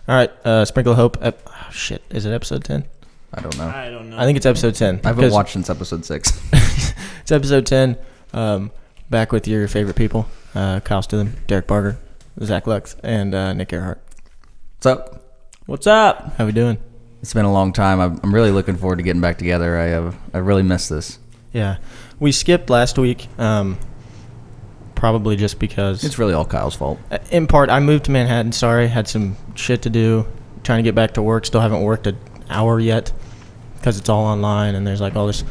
All right, Sprinkle of Hope. Shit, is it episode 10? I don't know. I think it's episode 10. I haven't watched since episode 6. It's episode 10. Back with your favorite people. Kyle Stidham, Derek Barger, Zach Lux, and Nick Earhart. What's up? What's up? How we doing? It's been a long time. I'm really looking forward to getting back together. I really missed this. Yeah. We skipped last week, probably just because... It's really all Kyle's fault. In part, I moved to Manhattan. Sorry, had some shit to do. Trying to get back to work. Still haven't worked an hour yet because it's all online and there's like all this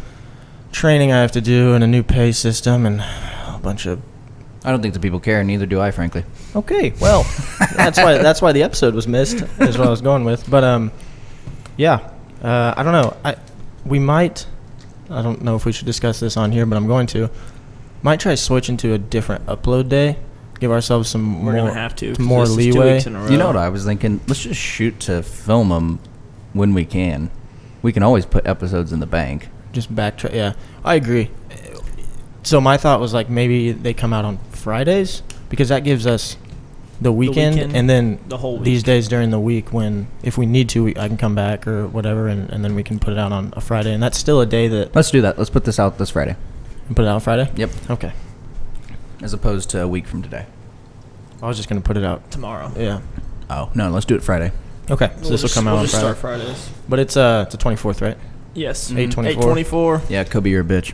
training I have to do and a new pay system and a bunch of... I don't think the people care, neither do I, frankly. Okay, well, that's why the episode was missed, is what I was going with. But, yeah, I don't know. I don't know if we should discuss this on here, but I'm going to. Might try switching to a different upload day. Give ourselves some We're gonna have to more this leeway. Is 2 weeks in a row. You know what I was thinking? Let's just shoot to film them when we can. We can always put episodes in the bank. Just backtrack. Yeah, I agree. So my thought was like maybe they come out on Fridays because that gives us the weekend and then the whole week. These days during the week when if we need to I can come back or whatever and then we can put it out on a Friday and that's still a day that... Let's do that. Let's put this out this Friday. Put it out on Friday? Yep. Okay. As opposed to a week from today. I was just going to put it out. tomorrow. Yeah. Oh, no, let's do it Friday. Okay. So this will come out on Friday. Start Fridays. But it's the 24th, right? Yes. 8/24. 8/24. Yeah, Kobe, you're a bitch.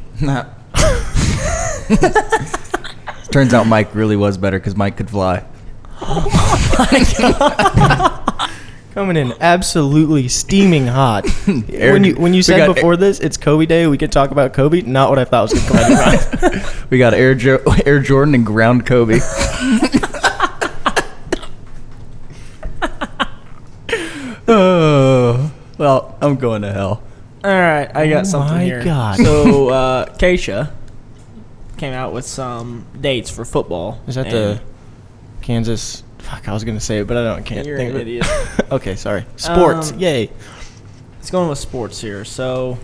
Turns out Mike really was better because Mike could fly. Coming in absolutely steaming hot. when you said before this, it's Kobe Day, we could talk about Kobe. Not what I thought was going to come out of your mouth. We got Air Jordan and ground Kobe. Oh, well, I'm going to hell. All right, I got something my here. God. So, Keisha came out with some dates for football. Is that the Kansas... Fuck, I was going to say it, but I can't You're think an of idiot. it. Okay, sorry. Sports, yay. Let's go on with sports here. So,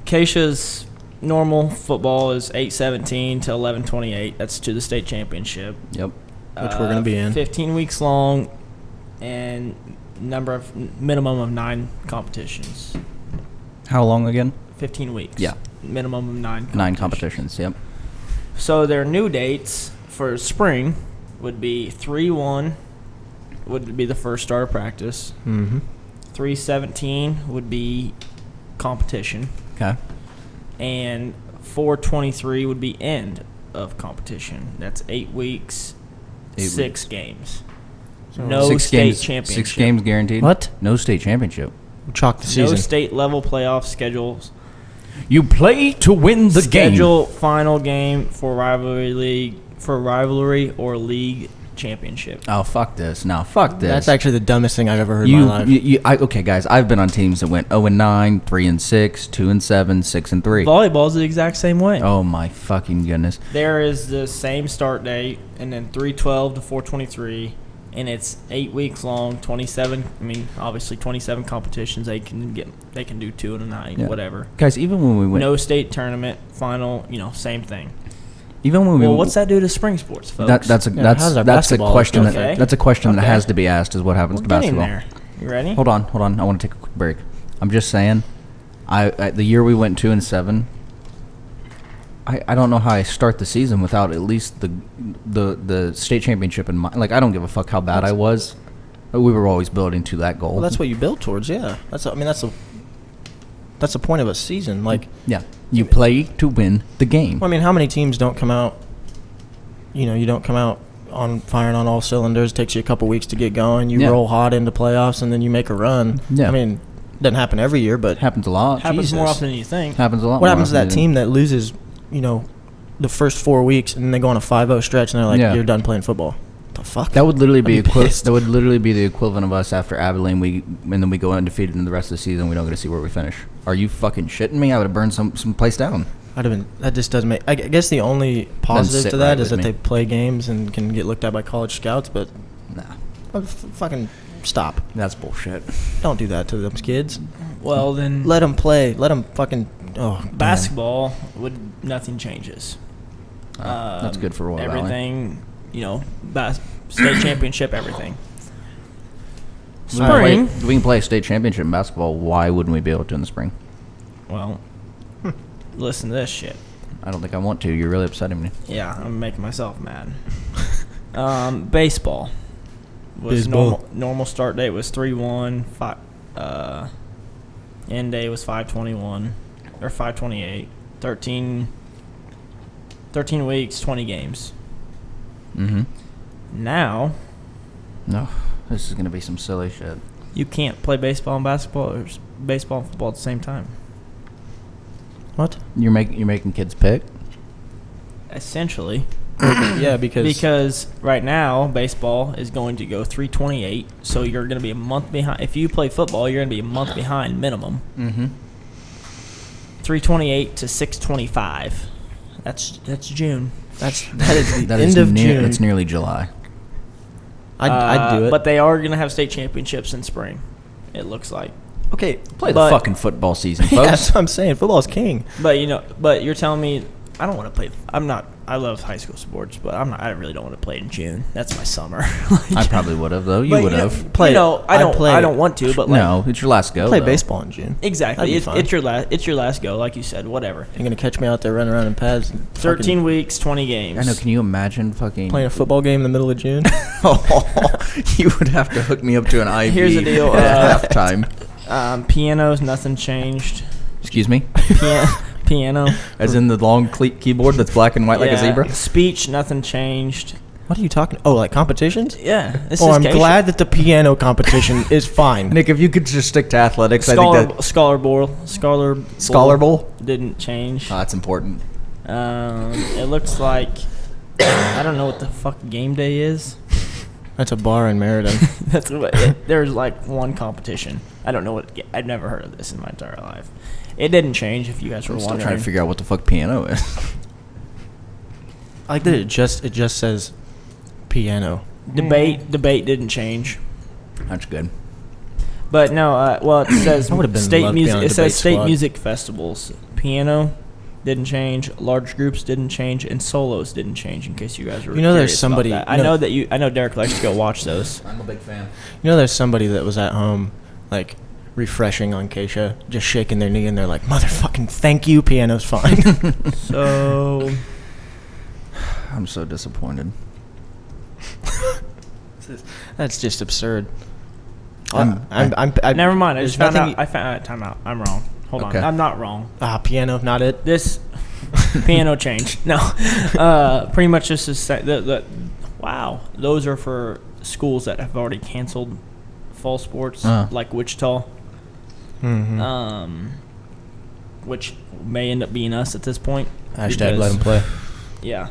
Keisha's normal football is 8:17 to 11:28. That's to the state championship. Yep. Which we're gonna be in. 15 weeks long, and minimum of 9 competitions. How long again? 15 weeks. Yeah. Minimum of 9. 9 competitions, yep. So their new dates for spring would be 3/1 would be the first start of practice. Mm-hmm. 3/17 would be competition. Okay. And 4/23 would be end of competition. That's 8 weeks, 6 games. No 6 state games, championship. 6 games guaranteed? What? No state championship. Chalk the No season. state level playoff schedules. You play to win the Schedule final game for rivalry or league championship. Oh, fuck this. No, fuck this. That's actually the dumbest thing I've ever heard in my life. Okay, guys, I've been on teams that went 0-9, 3-6, 2-7, 6-3. Volleyball's the exact same way. Oh, my fucking goodness. There is the same start date, and then 3/12 to 4/23, and it's 8 weeks long, 27. I mean, obviously 27 competitions. They can do 2 and a 9, Yeah. whatever. Guys, even when we went... No state tournament final, same thing. Even when we... Well, what's that do to spring sports, folks? That's a how's our question basketball okay? that's a question that Okay. has to be asked is what happens We're to getting basketball. there. You ready? Hold on. I want to take a quick break. I'm just saying, the year we went 2-7, I don't know how I start the season without at least the state championship in mind. Like, I don't give a fuck how bad I was. We were always building to that goal. Well, that's what you build towards, yeah. That's the point of a season. Like, yeah. You play to win the game. well, I mean, how many teams don't come out? You don't come out on firing on all cylinders. It takes you a couple weeks to get going. You Yeah. roll hot into playoffs, and then you make a run. Yeah. I mean, it doesn't happen every year, but Happens a lot. Happens more Jesus. often than you think. Happens a lot. what more happens to often that than- team that loses, the first 4 weeks, and then they go on a 5-0 stretch, and they're like, Yeah. you're done playing football. The fuck? That would literally be I'd be pissed. that would literally be the equivalent of us after Abilene. And then we go undefeated in the rest of the season. We don't get to see where we finish. Are you fucking shitting me? I would have burned some place down. That just doesn't make... I guess the only positive sit to that right is that with me. they play games and can get looked at by college scouts, but Nah, fucking stop. that's bullshit. Don't do that to them kids. Well, then Let them play. Let them fucking... Oh, man. basketball nothing changes. That's good for Royal Valley. everything. State championship, everything. Spring. We can play a state championship in basketball. Why wouldn't we be able to in the spring? Well, listen to this shit. I don't think I want to. You're really upsetting me. Yeah, I'm making myself mad. Baseball was Baseball. normal start date was 3-1. End day was 5/21 or 5/28. 13 weeks, 20 games. Mm-hmm. Now No, this is gonna be some silly shit. you can't play baseball and basketball or baseball and football at the same time. What? You're making kids pick. Essentially. Yeah, Because right now baseball is going to go 3/28, so you're going to be a month behind. If you play football, you're going to be a month behind minimum. Mm-hmm. 3/28 to 6/25. That's June. that is the That end is of June. That's nearly July. I'd do it. But they are going to have state championships in spring. It looks like. Okay, play But- the fucking football season, Yeah, folks. that's what I'm saying. Football's king. But but you're telling me I don't want to play. I'm not. I love high school sports, but I'm not. I really don't want to play in June. That's my summer. I probably would have though. You But would know- have. Play- You know, I I'd don't. play- I don't want to, but like, No, it's your last go. Play though. baseball in June. exactly. That'd be fun. It's your last. It's your last go, like you said. Whatever. You're gonna catch me out there running around in pads. And 13 weeks, 20 games. I know. Can you imagine fucking playing a football game in the middle of June. You would have to hook me up to an IV. Here's the deal, At halftime. Pianos, nothing changed. Excuse me. Piano. As in the long keyboard that's black and white like a Yeah. zebra. Speech, nothing changed. What are you talking? Oh, like competitions? Yeah. This Oh, is I'm Keisha. glad that the piano competition is fine. Nick, if you could just stick to athletics, I Scholar, think that Scholar Bowl. Scholar Bowl. Didn't change. Oh, that's important. It looks like I don't know what the fuck game day is. That's a bar in Meriden. That's what there's like one competition. I don't know what. I've never heard of this in my entire life. It didn't change. If you guys were I'm still wondering, trying to figure out what the fuck piano is. I like that it just says piano. debate didn't change. That's good. But no, well, it says I would've been state loved to be music. on a It says debate state squad. music festivals. Piano didn't change. Large groups didn't change, and solos didn't change. In case you guys were, You know, there's curious somebody- about that. you know- I know that you. I know Derek likes to go watch those. I'm a big fan. You know, there's somebody that was at home, like refreshing on Keisha, just shaking their knee, and they're like, "Motherfucking thank you, piano's fine." So I'm so disappointed. That's just absurd. I'm- never mind. I there's just found nothing out. I found out. Time out. I'm wrong. Hold Okay. on. I'm not wrong. Piano, not it. This piano changed. No, pretty much just to say wow, those are for schools that have already canceled fall sports, like Wichita, Mm-hmm. which may end up being us at this point. Hashtag let because- them play. Yeah,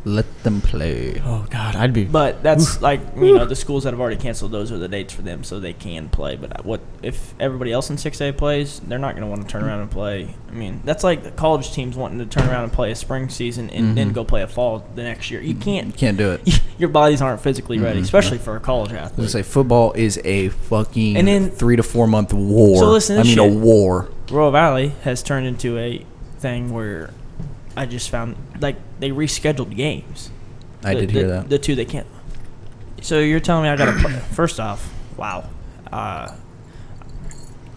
Let them play. Oh God, I'd be. but that's like the schools that have already canceled. Those are the dates for them, so they can play. But what if everybody else in 6A plays? They're not going to want to turn around and play. I mean, that's like the college teams wanting to turn around and play a spring season and then go play a fall the next year. You can't. Can't do it. Your bodies aren't physically ready, especially for a college I was athlete. gonna say football is a fucking And then- 3 to 4 month war. So listen to I this mean a shit. war. Royal Valley has turned into a thing where I just found like they rescheduled games. I did hear that. The two they can't. So you're telling me I got to play? First off, wow.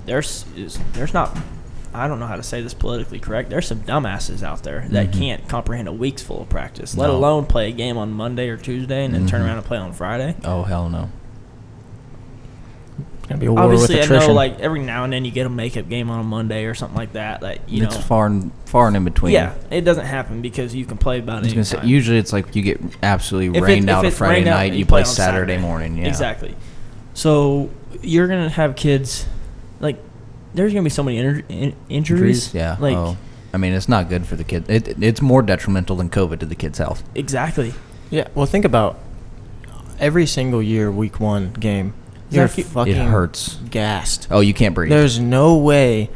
There's not. I don't know how to say this politically correct. There's some dumbasses out there that can't comprehend a week's full of practice, let No. alone play a game on Monday or Tuesday and then turn around and play on Friday. Oh hell no. It's gonna be a war Obviously, with I know attrition. like every now and then you get a makeup game on a Monday or something like that. Like It's far and in between. yeah, it doesn't happen because you can play about I was it. gonna say, usually it's like you get absolutely If rained out a it's Friday rained out, night, you play play on Saturday morning. Yeah. Exactly. So you're gonna have kids, like, there's gonna be so many injuries. Yeah. Like I mean, it's not good for the kid. It's more detrimental than COVID to the kid's health. exactly. Yeah, well, think about every single year, week one game. You're Exactly. fucking It hurts. gassed. Oh, you can't breathe. There's no way,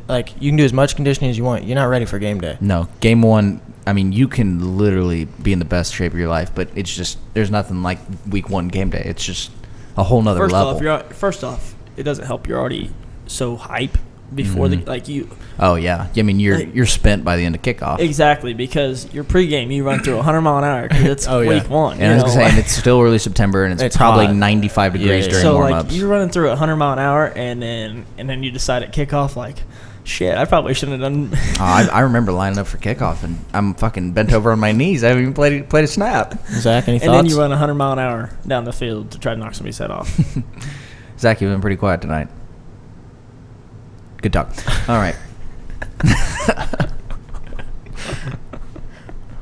like, you can do as much conditioning as you want. You're not ready for game day. No, game one. I mean, you can literally be in the best shape of your life, but it's just there's nothing like week one game day. It's just a whole nother First level. off, it doesn't help. You're already so hype before Mhm. you. Oh yeah, I mean Like- you're spent by the end of kickoff. Exactly, because your pregame you run through 100 mile an hour because it's Oh, yeah. week one. And I was saying it's still early September and it's It's probably hot. 95 degrees Yeah. during so warm-ups. like you're running through 100 mile an hour and then you decide at kickoff like, shit, I probably shouldn't have done. I remember lining up for kickoff and I'm fucking bent over on my knees. I haven't even played a snap. Zach, any And thoughts? then you run 100 mile an hour down the field to try to knock somebody's head off. Zach, you've been pretty quiet tonight. Good talk. All right.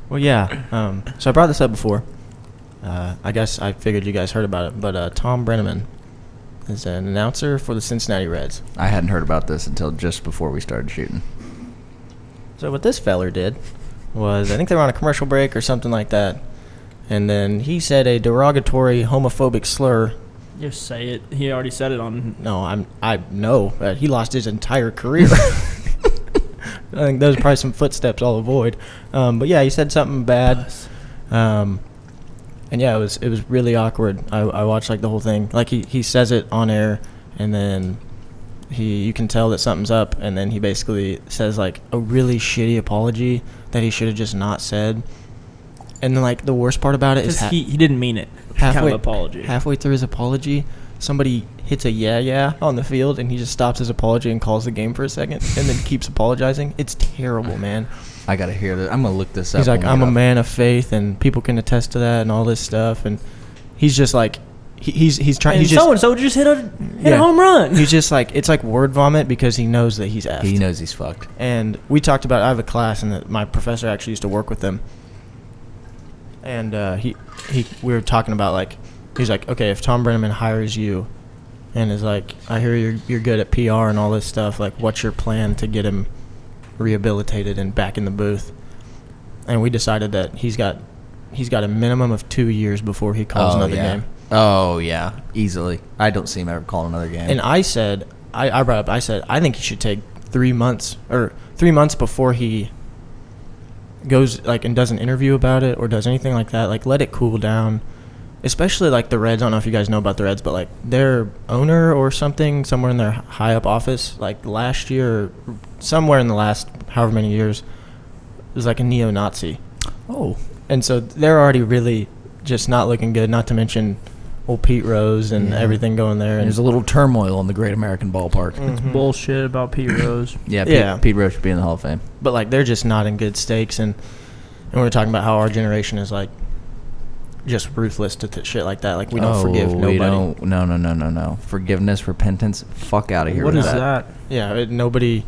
Well, yeah. So I brought this up before. I guess I figured you guys heard about it, but Tom Brenneman is an announcer for the Cincinnati Reds. I hadn't heard about this until just before we started shooting. So what this feller did was, I think they were on a commercial break or something like that, and then he said a derogatory homophobic slur. Just say it. He already said it on. No, I know that he lost his entire career. I think those are probably some footsteps I'll avoid. But yeah, he said something bad. And yeah, it was really awkward. I watched like the whole thing. Like he says it on air, and then you can tell that something's up, and then he basically says like a really shitty apology that he should have just not said. And then like the worst part about it is Because he didn't mean it. Kind halfway of apology. halfway through his apology, somebody hits a yeah on the field, and he just stops his apology and calls the game for a second, and then keeps apologizing. It's terrible, man. I got to hear that. I'm going to look this up. He's like, when we I'm get a off. man of faith, and people can attest to that, and all this stuff. And he's just like, he's trying. And He's just, so and so just hit a Yeah. home run. he's just like, it's like word vomit because he knows that he's effed. He knows he's fucked. And we talked about, I have a class, and my professor actually used to work with them. And we were talking about like, he's like, okay, if Tom Brenneman hires you, and is like, I hear you're good at PR and all this stuff. Like, what's your plan to get him rehabilitated and back in the booth? And we decided that he's got a minimum of 2 years before he calls another yeah. game. Oh, yeah. Easily. I don't see him ever calling another game. And I said, I brought up, I said, I think he should take 3 months before he goes like and does an interview about it or does anything like that. Like, let it cool down. Especially like the Reds. I don't know if you guys know about the Reds, but like their owner or something, somewhere in their high up office, like last year, or somewhere in the last however many years, was like a neo-Nazi. oh. And so they're already really just not looking good. Not to mention old Pete Rose and Yeah. everything going there. And There's a little turmoil in the Great American Ballpark. Mhm. Bullshit about Pete Rose. Yeah, Yeah. Pete Rose should be in the Hall of Fame. But like they're just not in good stakes, and we were talking about how our generation is like just ruthless to shit like that. Like we don't forgive nobody. We don't. No. Forgiveness, repentance. Fuck out of here What with is that? Yeah, nobody.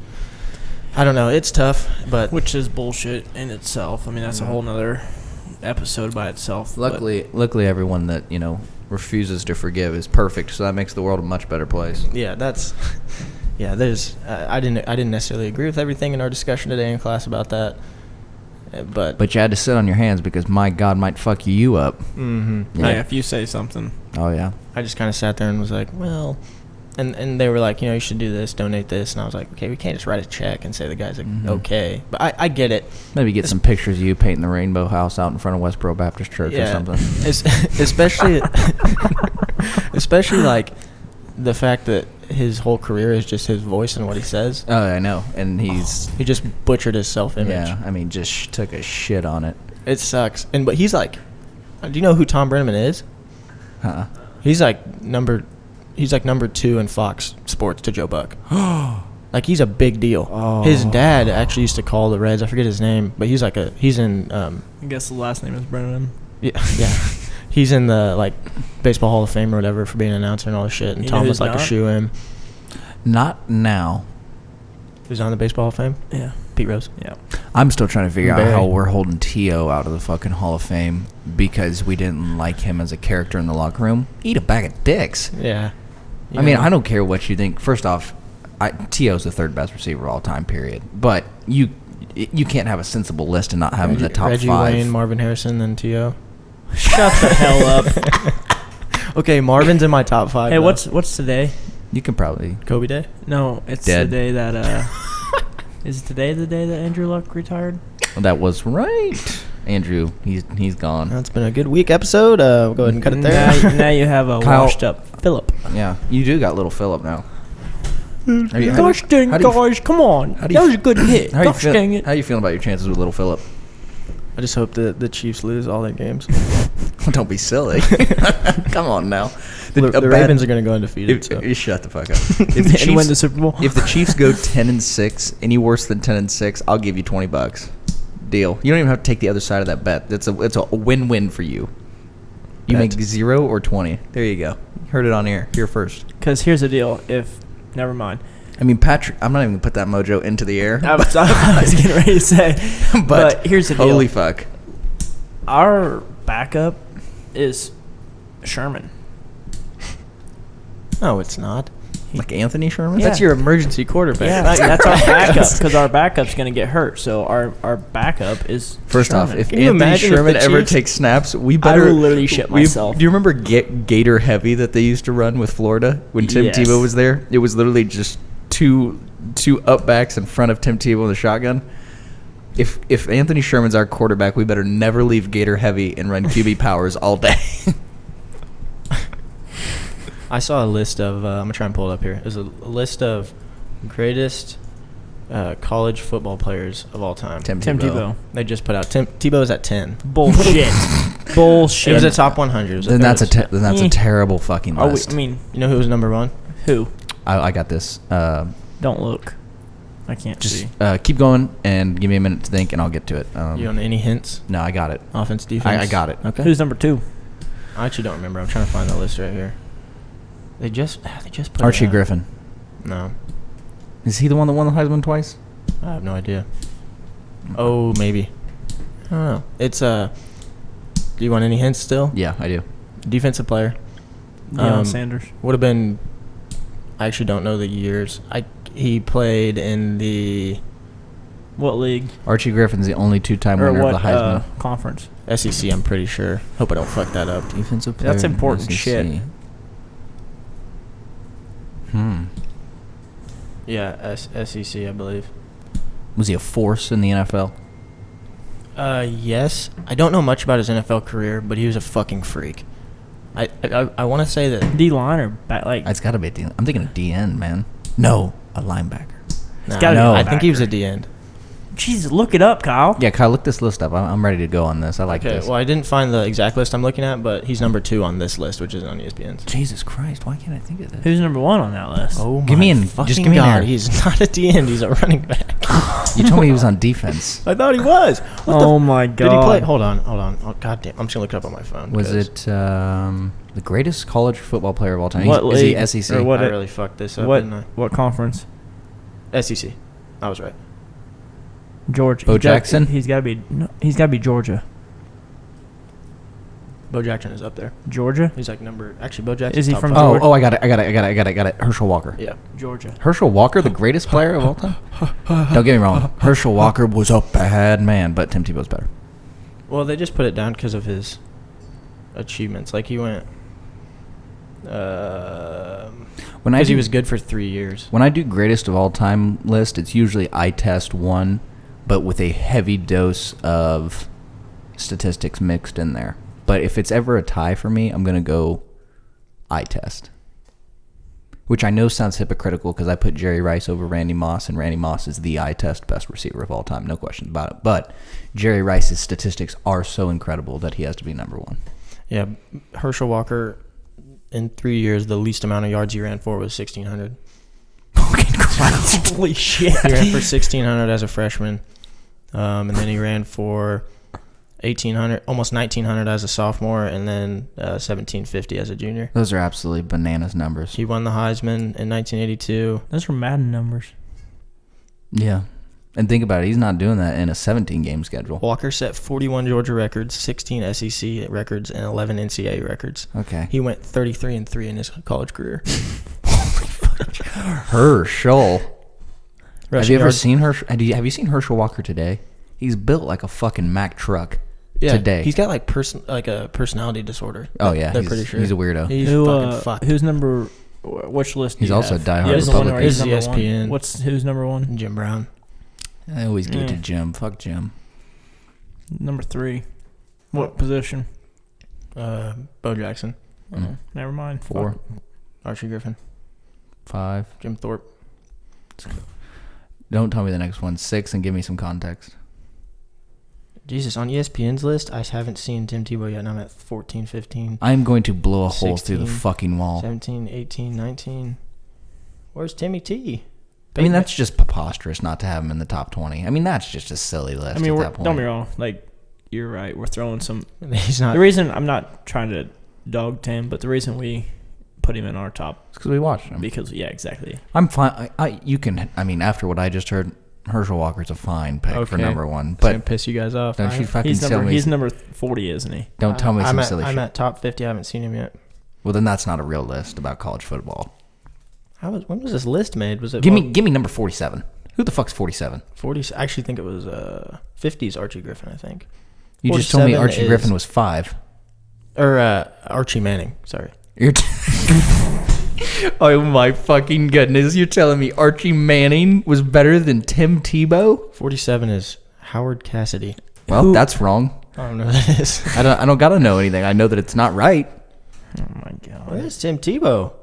I don't know. It's tough, but Which is bullshit in itself. I mean, that's a whole nother episode by itself. but- Luckily, everyone that refuses to forgive is perfect. So that makes the world a much better place. yeah, that's yeah. There's I didn't necessarily agree with everything in our discussion today in class about that, but But you had to sit on your hands because my God might fuck you up. mm-hmm. yeah, if you say something. Oh yeah. I just kind of sat there and was like, well, and they were like, you should do this, donate this, and I was like, okay, we can't just write a check and say the guy's like, Mhm. okay, but I get it. Maybe get some pictures of you painting the rainbow house out in front of Westboro Baptist Church or something. Especially like the fact that his whole career is just his voice and what he says. Oh, I know. And he's He just butchered his self-image. yeah. I mean, just took a shit on it. It sucks. But he's like, do you know who Tom Brenneman is? Huh? He's like number 2 in Fox Sports to Joe Buck. Like he's a big deal. Oh. His dad actually used to call the Reds. I forget his name, but he's in I guess the last name is Brennan. yeah. He's in the like Baseball Hall of Fame or whatever for being an announcer and all this shit. And You know Tom who's was like a not? shoe-in. Not now. Who's on the Baseball Hall of Fame? Yeah. Pete Rose. Yeah. I'm still trying to figure out Barry. how we're holding T.O. out of the fucking Hall of Fame because we didn't like him as a character in the locker room. Eat a bag of dicks. Yeah. I mean, I don't care what you think. First off, T.O.'s the third best receiver of all time, period. But you can't have a sensible list and not have him in the top Reggie 5. Wayne, Marvin Harrison, then T.O. Shut the hell up. Okay, Marvin's in my top 5. Hey, though. what's today? You can probably. Kobe Day? No, it's Dead. the day that is today the day that Andrew Luck retired? That was right. Andrew, he's gone. That's been a good week episode. We'll go ahead and cut it there. Now you have a Kyle- washed up Phillip. Yeah, you do got little Phillip now. Gosh dang, how do you- guys, come on. how do you That was a good hit. How you Gosh dang it. How you feeling about your chances with Little Phillip? I just hope that the Chiefs lose all their games. Don't be silly. Come on now. The a bad- Ravens are going to go undefeated. So. You shut the fuck up. If And win the Super Bowl. if the Chiefs go 10-6, any worse than 10-6, I'll give you $20. Deal. You don't even have to take the other side of that bet. It's a win-win for you. You Bet. make 0 or 20. There you go. Heard it on air. Here first. Because here's the deal. Never mind. I mean, Patrick, I'm not even going to put that mojo into the air. I was getting ready to say. But here's the deal. Holy fuck. Our backup is Sherman. No, it's not. Like Anthony Sherman? Yeah. That's your emergency quarterback. Yeah, not your that's our backup. backup because our backup's going to get hurt. So our backup is First off, Sherman. if Can you Anthony imagine if Sherman the ever Chiefs- takes snaps, we I better. will literally shit myself. Do you remember Gator Heavy that they used to run with Florida when Tim Yes. Tebow was there? It was literally just two up backs in front of Tim Tebow with a shotgun. If Anthony Sherman's our quarterback, we better never leave Gator Heavy and run QB powers all day. I saw a list of. I'm gonna try and pull it up here. There's a list of greatest college football players of all time. Tim Tebow. They just put out Tebow's at 10. Bullshit. Bullshit. It was a top 100. It was then that's a Eh. terrible fucking Are we, list. I mean, You know who was number one? who? I got this. Don't look. I can't see. Just keep going and give me a minute to think, and I'll get to it. You want any hints? No, I got it. Offense, defense. I got it. Okay. Who's number 2? I actually don't remember. I'm trying to find the list right here. They just put it Archie out. Griffin. No, Is he the one that won the Heisman twice? I have no idea. Oh, maybe. I don't know. It's Do you want any hints still? Yeah, I do. Defensive player. Deion Sanders. Would have been. I actually don't know the years. He played in the What league? Archie Griffin's the only two-time Or winner what of the Heisman. conference? SEC. I'm pretty sure. Hope I don't fuck that up. Defensive player. That's in important SEC. shit. Yeah, SEC, I believe. Was he a force in the NFL? Yes. I don't know much about his NFL career, but he was a fucking freak. I want to say that. D line or back? Like It's got to be a D. I'm thinking a D end, man. No, a linebacker. Nah, gotta be no, a I think he was a linebacker. D end. Jesus, look it up, Kyle. Yeah, Kyle, look this list up. I'm ready to go on this. I like Okay, this. well, I didn't find the exact list I'm looking at, but he's number 2 on this list, which is on ESPN's. Jesus Christ, why can't I think of this? Who's number 1 on that list? Oh Give my me an- fucking just give me an God, air. he's not a D end. He's a running back. You told me he was on defense. I thought he was. What the Oh my God. Did he play? Hold on. Oh, God damn. I'm just gonna look it up on my phone. Was 'cause it the greatest college football player of all time? What Is he league? SEC? Or what I it- really fucked this up, What didn't what conference? I? SEC. I was right. Georgia. Bo Jackson? He's got to be. No, he's got to be Georgia. Bo Jackson is up there. Georgia. He's like number. Actually, Bo Jackson. Is he from Oh, Georgia? I got it. Herschel Walker. Yeah. Georgia. Herschel Walker, the greatest player of all time? Don't get me wrong. Herschel Walker was a bad man, but Tim Tebow's better. Well, they just put it down because of his achievements. Like he went. When Because he was good for 3 years. When I do greatest of all time list, it's usually eye test one, but with a heavy dose of statistics mixed in there. But if it's ever a tie for me, I'm going to go eye test. Which I know sounds hypocritical because I put Jerry Rice over Randy Moss, and Randy Moss is the eye test best receiver of all time, no question about it. But Jerry Rice's statistics are so incredible that he has to be number one. Yeah, Herschel Walker, in 3 years, the least amount of yards he ran for was 1,600. Fucking Christ. Holy shit. He ran for 1,600 as a freshman, and then he ran for 1,800, almost 1,900 as a sophomore, and then 1,750 as a junior. Those are absolutely bananas numbers. He won the Heisman in 1982. Those are Madden numbers. Yeah. And think about it, he's not doing that in a 17-game schedule. Walker set 41 Georgia records, 16 SEC records, and 11 NCAA records. Okay. He went 33-3 in his college career. Herschel. Have Rushing you ever yards- seen Herschel? Have you seen Herschel Walker today? He's built like a fucking Mack truck. Yeah, today. he's got like a personality disorder. Oh yeah, they're he's, pretty sure he's a weirdo. He's Who, fucking fucked. who's number? Which list? do He's you also have? a diehard Yeah, he's the one where Republican. he's This is number ESPN. one. Who's number 1? Jim Brown. I always give it to Mm. Jim. Fuck Jim. Number 3. What position? Bo Jackson. Mm. Never mind. 4, Fuck. Archie Griffin. 5, Jim Thorpe. Don't tell me the next one. 6 and give me some context. Jesus, on ESPN's list, I haven't seen Tim Tebow yet, and I'm at 14, 15, I'm going to blow a hole through the 16, fucking wall. 17, 18, 19. Where's Timmy T? I mean, that's just preposterous not to have him in the top 20. I mean, that's just a silly list I mean, at we're, that point. don't be wrong. Like, you're right. We're throwing some. He's not. The reason I'm not trying to dog Tim, but the reason we put him in our top It's because we watched him. because exactly. I'm fine. You can. I mean, after what I just heard, Herschel Walker's a fine pick for Okay. number 1. It's gonna But piss you guys off. don't you fucking tell me. He's number 40, isn't he? Don't tell me some I'm silly I'm shit. at top 50. I haven't seen him yet. Well, then that's not a real list about college football. When was this list made? Was it Give me number 47. Who the fuck's 47? 40? I actually think it was 50s Archie Griffin. I think. You just told me 47 Archie is- Griffin was 5. Or Archie Manning. Sorry. You're oh my fucking goodness! You're telling me Archie Manning was better than Tim Tebow? 47 is Howard Cassidy. Well, that's wrong. I don't know who that is. I don't gotta know anything. I know that it's not right. Oh my god. Where's Tim Tebow?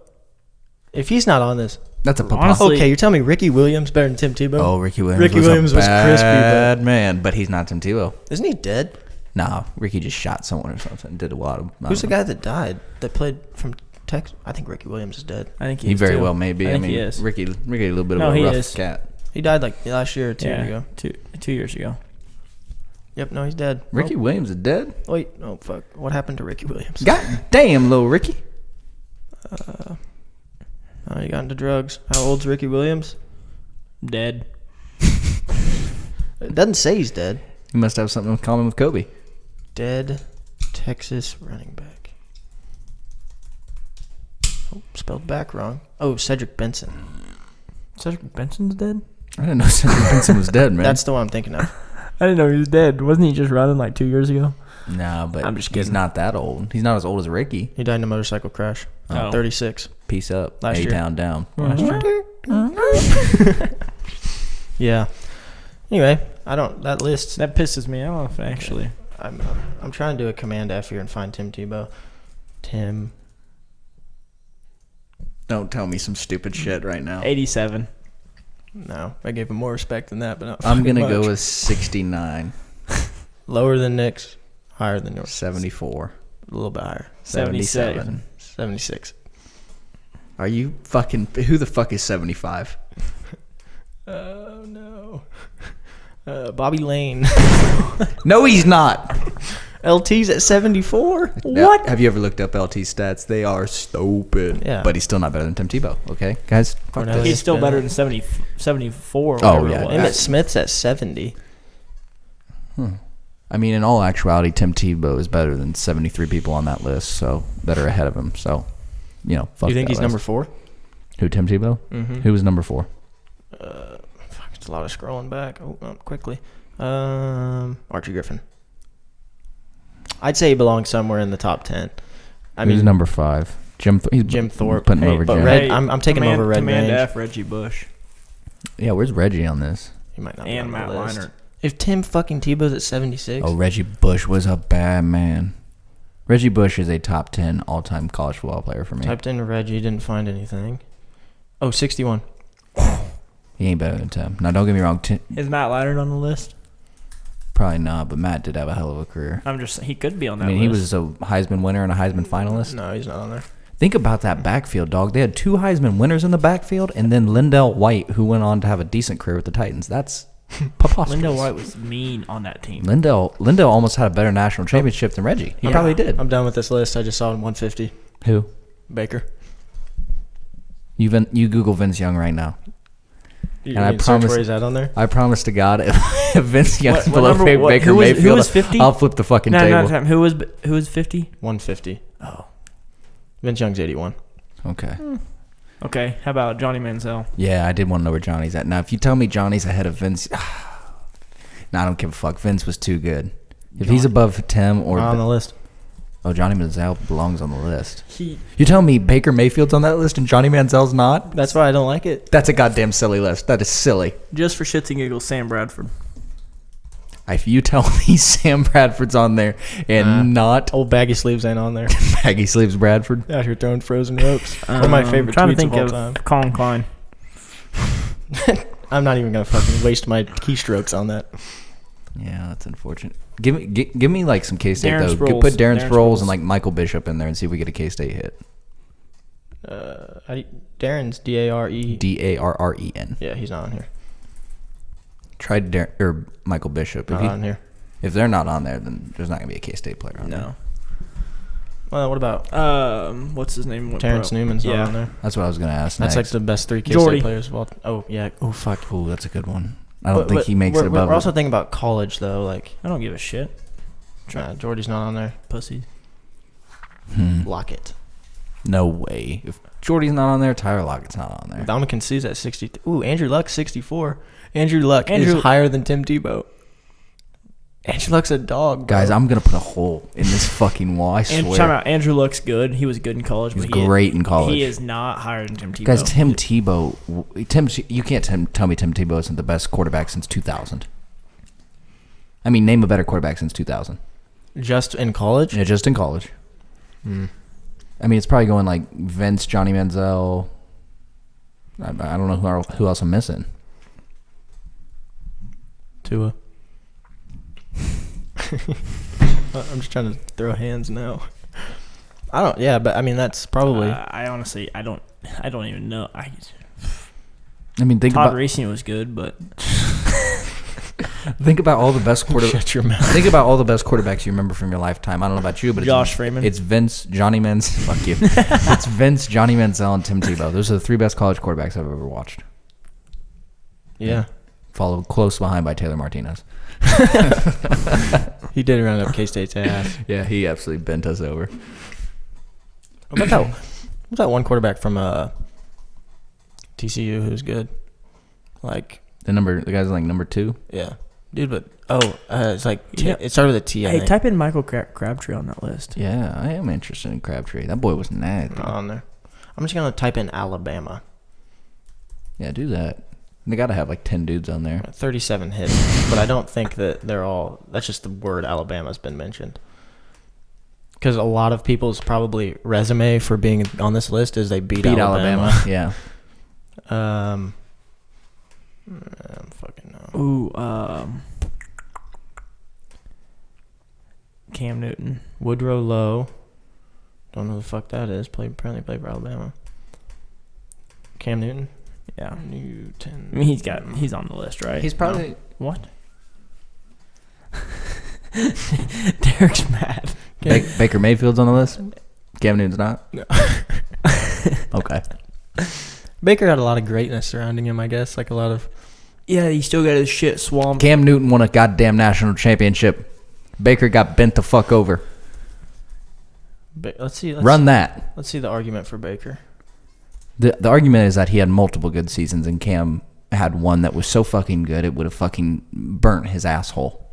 If he's not on this, That's a Honestly- okay. You're telling me Ricky Williams better than Tim Tebow? Oh, Ricky Williams. Ricky was Williams a was crispy, but- bad man, but he's not Tim Tebow. Isn't he dead? Nah, Ricky just shot someone or something. Did a lot of. Who's the guy that died that played from Texas? I think Ricky Williams is dead. I think He is very too. well may be. I think mean, he is. Ricky, a little bit No, of he a rough is. cat. He died like last year or 2 years ago. 2 years ago. Yep, no, he's dead. Ricky Williams is dead. Oh, wait, oh fuck. What happened to Ricky Williams? God damn, little Ricky. Oh, he got into drugs. How old's Ricky Williams? Dead. It doesn't say he's dead. He must have something in common with Kobe. Dead Texas running back. Oh, spelled back wrong. Oh, Cedric Benson. Cedric Benson's dead? I didn't know Cedric Benson was dead, man. That's the one I'm thinking of. I didn't know he was dead. Wasn't he just running like 2 years ago? No, but I'm just he's kidding. not that old. He's not as old as Ricky. He died in a motorcycle crash. Oh. 36. Peace up. Last year. A-Town down. Yeah. Anyway, I don't. That list. That pisses me off, actually. I'm trying to do a Command F here and find Tim Tebow. Tim. Don't tell me some stupid shit right now. 87. No, I gave him more respect than that, but not I'm going to fucking go much. with 69. Lower than Nick's, higher than yours. 74. A little bit higher. 77. 76. Are you fucking... Who the fuck is 75? Oh no. Bobby Lane. No, he's not. LT's at 74. Now, have you ever looked up LT's stats? They are stupid. Yeah. But he's still not better than Tim Tebow, okay? Guys, fuck Cornelius this. He's still Bennett. better than 74 or Oh, whatever yeah. it was. Emmett Smith's at 70. I mean, in all actuality, Tim Tebow is better than 73 people on that list, so that are ahead of him. So, fuck You think that he's list. number 4? Who, Tim Tebow? Mm-hmm. Who was number 4? Fuck, it's a lot of scrolling back. Oh, quickly. Archie Griffin. I'd say he belongs somewhere in the top 10. I Who's mean, number 5? Jim Thorpe. Putting him Hey, over but Jim. Red- I'm taking him over Red Command Range. F, Reggie Bush. Yeah, where's Reggie on this? He might not be And on Matt the list. Leinart. If Tim fucking Tebow's at 76, Oh, Reggie Bush was a bad man. Reggie Bush is a top 10 all-time college football player for me. typed in Reggie, didn't find anything. Oh, 61. He ain't better than Tim. Now, don't get me wrong. Is Matt Leinart on the list? Probably not, but Matt did have a hell of a career. I'm just he could be on that I mean, he was list. a Heisman winner and a Heisman finalist. No, he's not on there. Think about that backfield, dog. They had 2 Heisman winners in the backfield, and then Lindell White, who went on to have a decent career with the Titans. That's preposterous. Lindell White was mean on that team. Lindell almost had a better national championship than Reggie. He Yeah. probably did. I'm done with this list. I just saw 150. Who? Baker. You Google Vince Young right now. You And I need to search promise- where he's at on there. I promise to God, if Vince Young's What below number- what- Baker who was- Mayfield, who was 50? I'll flip the fucking No, table. time. Who was 50? 150. Oh. Vince Young's 81. Okay. Okay. How about Johnny Manziel? Yeah, I did want to know where Johnny's at. Now, if you tell me Johnny's ahead of Vince, I don't give a fuck. Vince was too good. If he's above Tim or Not on the list. Johnny Manziel belongs on the list. He You tell me Baker Mayfield's on that list and Johnny Manziel's not? That's why I don't like it. That's a goddamn silly list. That is silly. just for shits and giggles, Sam Bradford. If you tell me Sam Bradford's on there and not Old baggy sleeves ain't on there. Baggy Sleeves Bradford, Out here throwing frozen ropes. One of my favorite trying tweets to think of all of time. Colin Klein. I'm not even gonna fucking waste my keystrokes on that. Yeah, that's unfortunate. Give me like some K-State Darren though. Sproles. Put Darren Darren Sproles Sproles. and like Michael Bishop in there and see if we get a K-State hit. Darren's D-A-R-E. Darren. Yeah, he's not on here. Try Darren or Michael Bishop. Not on here. If they're not on there, then there's not gonna be a K-State player on there. No. Well, what about What's his name? Went Terrence pro. Newman's not Yeah. on there? That's what I was gonna ask. That's like next. the best 3 K-State Jordy. players of all. Oh yeah. Oh fuck. Ooh, that's a good one. I don't think he makes we're, it above. We're also thinking about college though. Like, I don't give a shit. Jordy's not on there. Pussy. Lockett. No way. If Jordy's not on there, Tyler Lockett's not on there. Dominican C's at 60. Ooh, Andrew Luck 64. Andrew Luck Andrew- is higher than Tim Tebow. Andrew Luck's a dog, bro. Guys, I'm gonna put a hole in this fucking wall. I And swear. time out. Andrew looks good. He was good in college. He was but he great in college. He is not higher than Tim Tebow. Guys, Tim Tebow. You can't tell me Tim Tebow isn't the best quarterback since 2000. I mean, name a better quarterback since 2000. Just in college? Yeah, just in college. I mean, it's probably going like Vince, Johnny Manziel. I don't know who else I'm missing. Tua. I'm just trying to throw hands now. I don't. Yeah, but I mean that's probably. I honestly, I don't even know. I mean, think Todd about Racing was good, but think about all the best Shut your mouth. Think about all the best quarterbacks you remember from your lifetime. I don't know about you, but Josh Freeman. It's Vince, Johnny Manziel. Fuck you. It's Vince, Johnny Manziel, and Tim Tebow. Those are the 3 best college quarterbacks I've ever watched. Yeah, Followed close behind by Taylor Martinez. he did round up K-State's ass. Yeah, he absolutely bent us over. What about that one quarterback from TCU who's good? Like, The guy's like number 2. yeah, dude. But it's like Yeah. it started with a T. I hey, think. type in Michael Crabtree on that list. Yeah, I am interested in Crabtree. That boy was nasty. Not on there. I'm just gonna type in Alabama. Yeah, do that. They got to have like 10 dudes on there. 37 hits, but I don't think that they're all. That's just the word Alabama's been mentioned. Because a lot of people's probably resume for being on this list is they beat Alabama. Yeah. I don't fucking know. Ooh, Cam Newton. Woodrow Lowe. Don't know who the fuck that is. Apparently played for Alabama. Cam Newton. Yeah. Newton. I mean, he's on the list, right? He's probably. No. What? Derek's mad. Baker Mayfield's on the list? Cam Newton's not? No. Okay. Baker had a lot of greatness surrounding him, I guess. Like a lot of. Yeah, he still got his shit swamped. Cam Newton won a goddamn national championship. Baker got bent the fuck over. Let's see. Run that. Let's see the argument for Baker. The argument is that he had multiple good seasons and Cam had one that was so fucking good it would have fucking burnt his asshole.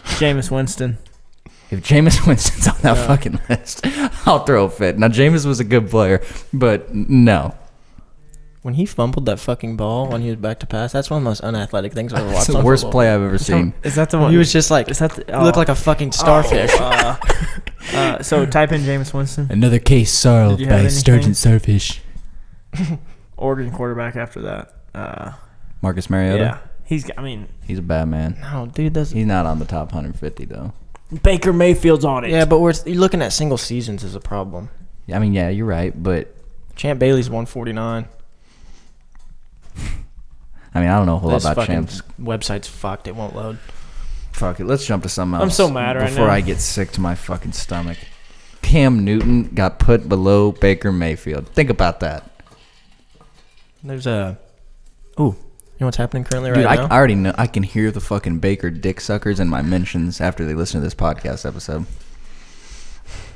Jameis Winston. If Jameis Winston's on that fucking list, I'll throw a fit. Now, Jameis was a good player, but no. When he fumbled that fucking ball when he was back to pass, that's one of the most unathletic things I've ever watched. It's the on worst football. play I've ever seen. Is that the one? He was just like, Is that the, he looked like a fucking starfish. So type in Jameis Winston. Another case solved Did you have anything? Starfish. Oregon quarterback after that. Marcus Mariota? Yeah. He's a bad man. No, dude, that's He's not on the top 150, though. Baker Mayfield's on it. yeah, but you're looking at single seasons is a problem. I mean, yeah, you're right, but Champ Bailey's 149. I mean, I don't know a whole lot This about fucking champs. website's fucked. It won't load. Fuck it. Let's jump to something else. I'm so mad right before now. I get sick to my fucking stomach. Cam Newton got put below Baker Mayfield. Think about that. There's a. Ooh, you know what's happening currently Dude, right I now? already know. I can hear the fucking Baker dick suckers in my mentions after they listen to this podcast episode.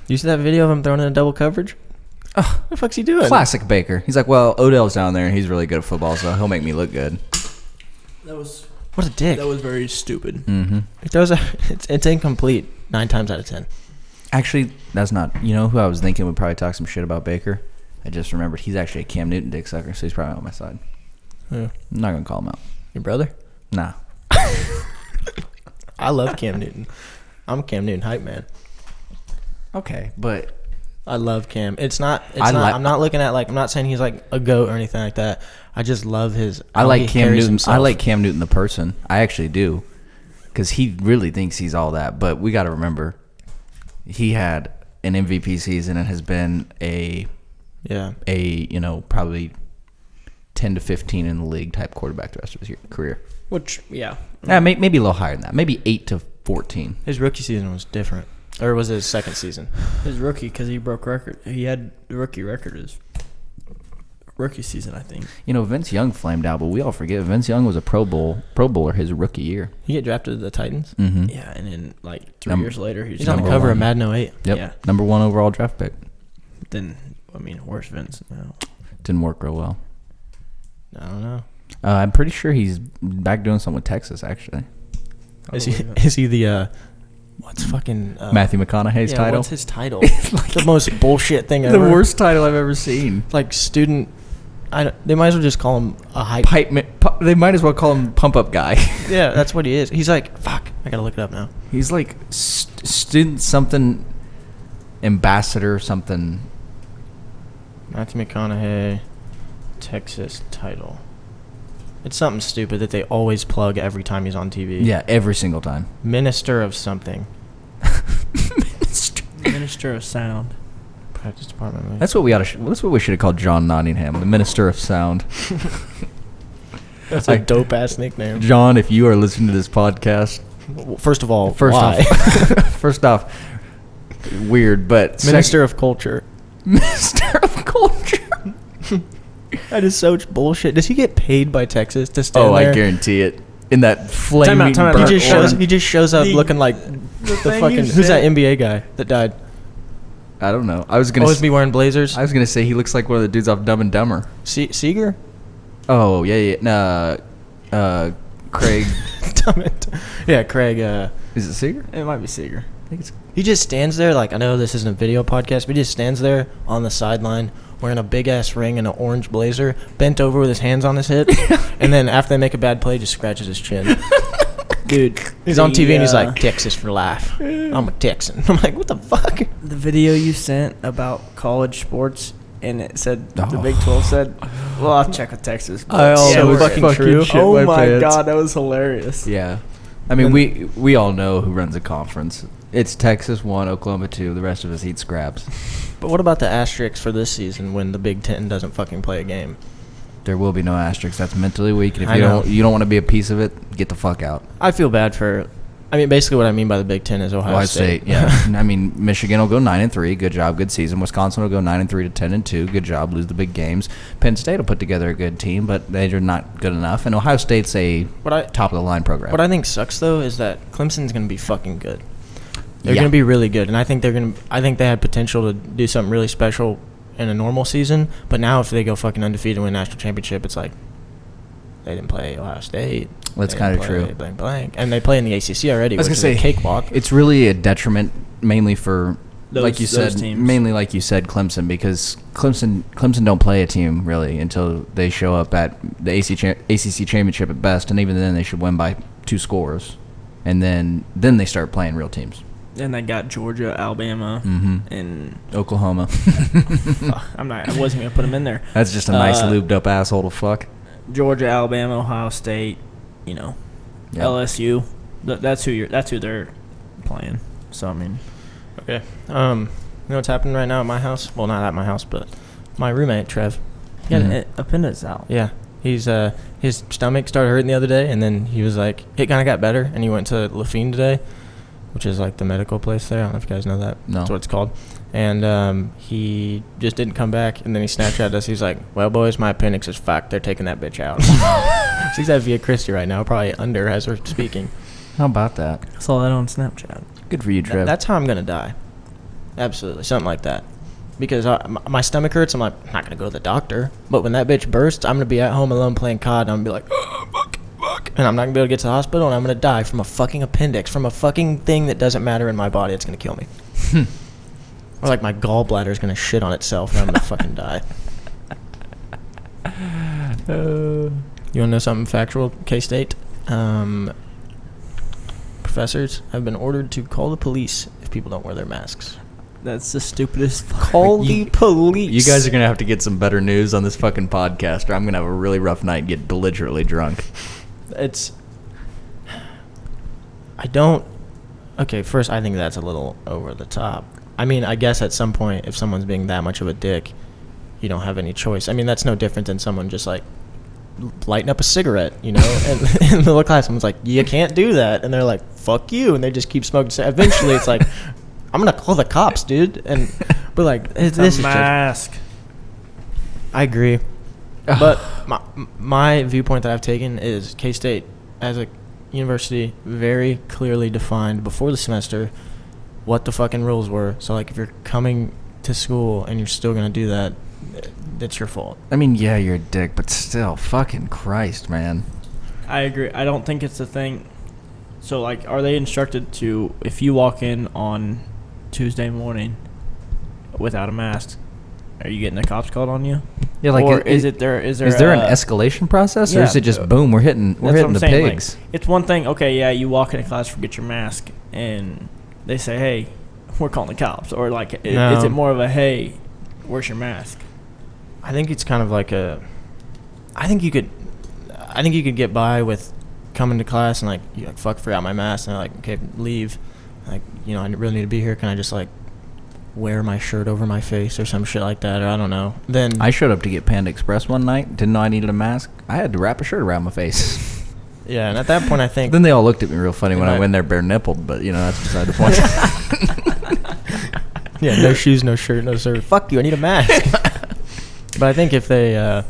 You see that video of him throwing in a double coverage? Oh, what the fuck's he doing? Classic Baker. He's like, well, Odell's down there and he's really good at football, so he'll make me look good. That was What a dick. very stupid. Mm-hmm. He throws it's incomplete 9 times out of 10. Actually, that's not. You know who I was thinking would probably talk some shit about Baker? I just remembered he's actually a Cam Newton dick sucker, so he's probably on my side. Yeah. I'm not gonna call him out. Your brother? Nah. I love Cam Newton. I'm a Cam Newton hype man. Okay, but I love Cam. It's not. I'm not looking at like. I'm not saying he's like a goat or anything like that. I just love his. I like Cam Newton. Himself. I like Cam Newton the person. I actually do, because he really thinks he's all that. But we got to remember, he had an MVP season and has been a probably 10 to 15 in the league type quarterback the rest of his career. Which, yeah. Maybe a little higher than that. Maybe 8 to 14. His rookie season was different. Or was it his second season? His rookie, because he broke record. He had the rookie record his rookie season, I think. Vince Young flamed out, but we all forget Vince Young was a Pro Bowler his rookie year. He get drafted to the Titans? Mm-hmm. Yeah, and then like 3 years later, he's on the cover of Madden 08. Yep, yeah. number 1 overall draft pick. Then, where's Vince now? Didn't work real well. I don't know. I'm pretty sure he's back doing something with Texas, actually. Is he the what's fucking Matthew McConaughey's title? What's his title? The most bullshit thing ever. The worst title I've ever seen. Like student. They might as well just call him a hype. They might as well call him pump up guy. Yeah, that's what he is. He's like, fuck. I gotta look it up now. He's like student something, ambassador something. Matthew McConaughey, Texas title. It's something stupid that they always plug every time he's on TV. Yeah, every single time. Minister of something. Minister of Sound. Practice department. That's what we should have called John Nottingham, the Minister of Sound. That's a dope ass nickname. John, if you are listening to this podcast, first of all, why? First off, weird, but Minister of Culture. Minister of Culture. That is so bullshit. Does he get paid by Texas to stand there? I guarantee it. In that flaming Time out. burnt He just shows up looking like the fucking who's that NBA guy that died? I don't know. I was gonna always be wearing blazers. I was gonna say he looks like one of the dudes off Dumb and Dumber. Seeger? Oh yeah. Craig. Yeah, Craig. Is it Seeger? It might be Seeger. I think it's. He just stands there like, I know this isn't a video podcast, but he just stands there on the sideline wearing a big ass ring and an orange blazer, bent over with his hands on his hip, and then after they make a bad play, just scratches his chin. Dude, he's on TV and he's like, Texas for life. I'm a Texan. I'm like, what the fuck? The video you sent about college sports, and it said the Big 12 said, "Well, I'll check with Texas." I almost fucking true. shit Oh my pants. god, that was hilarious. Yeah, I mean we all know who runs the conference. It's Texas 1, Oklahoma 2. The rest of us eat scraps. But what about the asterisks for this season when the Big Ten doesn't fucking play a game? There will be no asterisks. That's mentally weak. And I if know. you don't want to be a piece of it, get the fuck out. I feel bad for. I mean, basically, what I mean by the Big Ten is Ohio State. Yeah. I mean, Michigan will go 9-3. Good job, good season. Wisconsin will go 9-3 to 10-2. Good job, lose the big games. Penn State will put together a good team, but they're not good enough. And Ohio State's a top of the line program. What I think sucks though is that Clemson's going to be fucking good. They're Yeah. going to be really good, and I think I think they have potential to do something really special in a normal season. But now, if they go fucking undefeated and win a national championship, it's like they didn't play Ohio State. That's kind of true. Blank, and they play in the ACC already. I was which gonna is say a cakewalk. It's really a detriment, mainly for Those teams. mainly like you said, Clemson, because Clemson don't play a team really until they show up at the ACC championship at best, and even then they should win by 2 scores, and then they start playing real teams. And they got Georgia, Alabama, and Oklahoma. I wasn't gonna put them in there. That's just a nice lubed up asshole to fuck. Georgia, Alabama, Ohio State, Yep. LSU. That's who they're playing. So I mean, Okay. You know what's happening right now at my house? Well, not at my house, but my roommate Trev. he had an appendix out. Yeah. He's his stomach started hurting the other day, and then he was like, it kind of got better, and he went to Lafine today, which is like the medical place there. I don't know if you guys know that. No. That's what it's called. And he just didn't come back, and then he Snapchatted us. He's like, well, boys, my appendix is fucked. They're taking that bitch out. She's at Via Christi right now, probably under as we're speaking. How about that? I saw that on Snapchat. Good for you, Trev. That's how I'm going to die. Absolutely. Something like that. Because my stomach hurts. I'm like, I'm not going to go to the doctor. But when that bitch bursts, I'm going to be at home alone playing COD, and I'm going to be like, oh, fuck. And I'm not going to be able to get to the hospital, and I'm going to die from a fucking appendix, from a fucking thing that doesn't matter in my body. It's going to kill me. Or like my gallbladder is going to shit on itself, and I'm going to fucking die. You want to know something factual? K-State. Professors have been ordered to call the police if people don't wear their masks. That's the stupidest. Call the police. You guys are gonna have to get some better news on this fucking podcast, or I'm gonna have a really rough night and get belligerently drunk. Okay, first, I think that's a little over the top. I mean, I guess at some point, if someone's being that much of a dick, you don't have any choice. I mean, that's no different than someone just, like, lighting up a cigarette, you know? And in the middle class, someone's like, you can't do that. And they're like, fuck you. And they just keep smoking. Eventually, it's like, I'm going to call the cops, dude. But, like, this is just... mask. I agree. But my viewpoint that I've taken is K-State, as a university, very clearly defined before the semester what the fucking rules were. So, like, if you're coming to school and you're still going to do that, it's your fault. I mean, yeah, you're a dick, but still, fucking Christ, man. I agree. I don't think it's a thing. So, like, are they instructed to, if you walk in on Tuesday morning without a mask, are you getting the cops called on you? Yeah, like, or is there an escalation process, or is it just boom? We're hitting the saying, pigs. Like, it's one thing. Okay, yeah, you walk into class, forget your mask, and they say, "Hey, we're calling the cops," or like, is it more of a, "Hey, where's your mask?" I think it's kind of like I think you could get by with coming to class and like, you like, fuck, forgot my mask, and they're like, okay, leave. Like, you know, I really need to be here. Can I just like wear my shirt over my face or some shit like that, or I don't know. Then I showed up to get Panda Express one night, didn't know I needed a mask. I had to wrap a shirt around my face. Yeah, and at that point I think then they all looked at me real funny when I went there bare nippled, but you know, that's beside the point. Yeah, no shoes, no shirt, no shirt. Fuck you, I need a mask. But I think if they if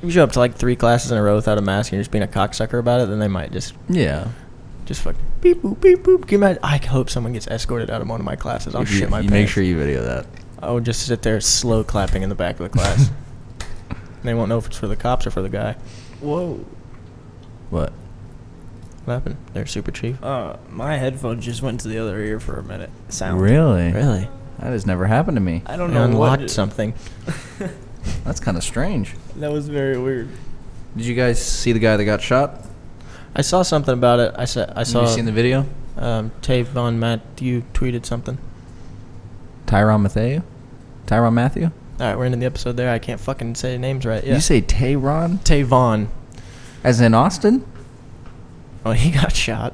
you show up to like 3 classes in a row without a mask and you're just being a cocksucker about it, then they might just fucking beep boop beep boop. Can you imagine? I hope someone gets escorted out of one of my classes. I'll shit my pants. Make sure you video that. I would just sit there slow clapping in the back of the class. They won't know if it's for the cops or for the guy. Whoa. What happened? They're super chief. My headphones just went to the other ear for a minute. Sound. Really? Really? That has never happened to me. I don't You know. unlocked something. That's kind of strange. That was very weird. Did you guys see the guy that got shot? I saw something about it. I saw. Have you seen the video? Tavon Matthew tweeted something. Tyrann Matthew? All right, we're ending the episode there. I can't fucking say names right. Yeah. You say Tyrann? Tavon. As in Austin? Oh, he got shot.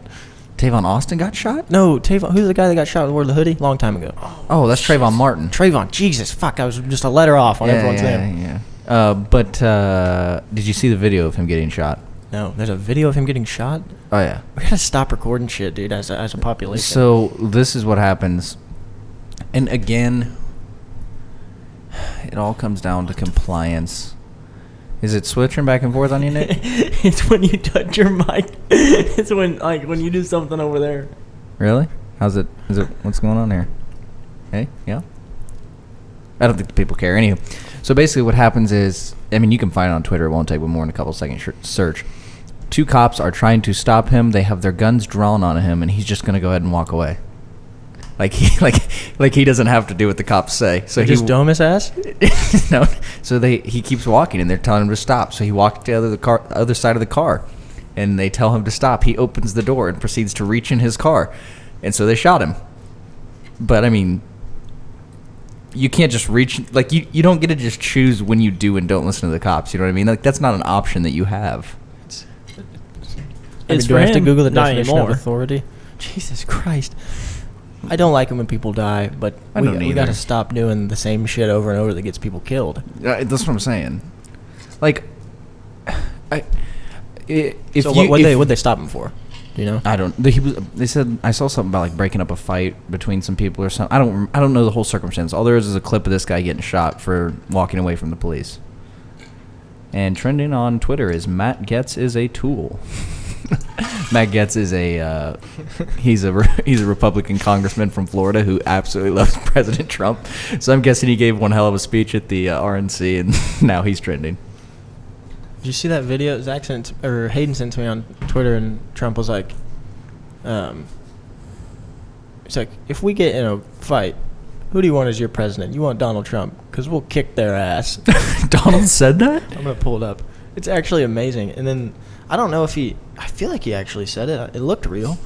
Tavon Austin got shot? No, Tavon. Who's the guy that got shot with wore the hoodie? Long time ago. Oh, that's Trayvon Martin. Trayvon. Jesus, fuck. I was just a letter off on everyone's name. Yeah. But did you see the video of him getting shot? No, there's a video of him getting shot. Oh yeah. We gotta stop recording shit, dude. As a population. So this is what happens, and again, it all comes down to compliance. Is it switching back and forth on you, Nick? It's when you touch your mic. It's when you do something over there. Really? How's it? What's going on here? Hey, yeah. I don't think the people care. Anywho, so basically what happens is, I mean, you can find it on Twitter. It won't take more than a couple seconds search. 2 cops are trying to stop him. They have their guns drawn on him, and he's just going to go ahead and walk away. Like he doesn't have to do what the cops say. So just dome his ass? No. So he keeps walking, and they're telling him to stop. So he walks to the other side of the car, and they tell him to stop. He opens the door and proceeds to reach in his car, and so they shot him. But I mean, you can't just reach, like, you don't get to just choose when you do and don't listen to the cops. You know what I mean? Like, that's not an option that you have. Do I have to Google the Not definition anymore. of authority? Jesus Christ. I don't like it when people die, but I don't we either. got to stop doing the same shit over and over that gets people killed. That's what I'm saying. Like, What'd they stop him for? Do you know? I don't. They said, I saw something about like breaking up a fight between some people or something. I don't know the whole circumstance. All there is a clip of this guy getting shot for walking away from the police. And trending on Twitter is Matt Getz is a tool. Matt Getz is he's a Republican congressman from Florida who absolutely loves President Trump. So I'm guessing he gave one hell of a speech at the RNC, and now he's trending. Did you see that video? Hayden sent to me on Twitter, and Trump was like, it's like, if we get in a fight, who do you want as your president? You want Donald Trump, because we'll kick their ass. Donald said that? I'm going to pull it up. It's actually amazing. And then, I don't know if I feel like he actually said it. It looked real.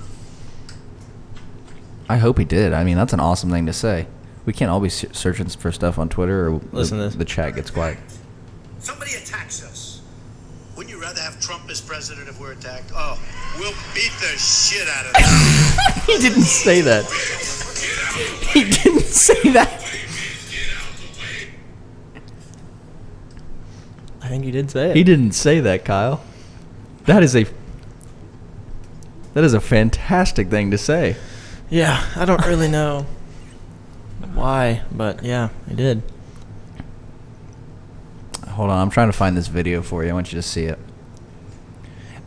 I hope he did. I mean, that's an awesome thing to say. We can't all be searching for stuff on Twitter, or Listen to this. the chat gets quiet. Somebody attacks us. Wouldn't you rather have Trump as president if we're attacked? Oh, we'll beat the shit out of them. He didn't say that. He didn't say that. I think you did say it. He didn't say that, Kyle. That is a fantastic thing to say. Yeah, I don't really know why, but yeah, he did. Hold on, I'm trying to find this video for you. I want you to see it.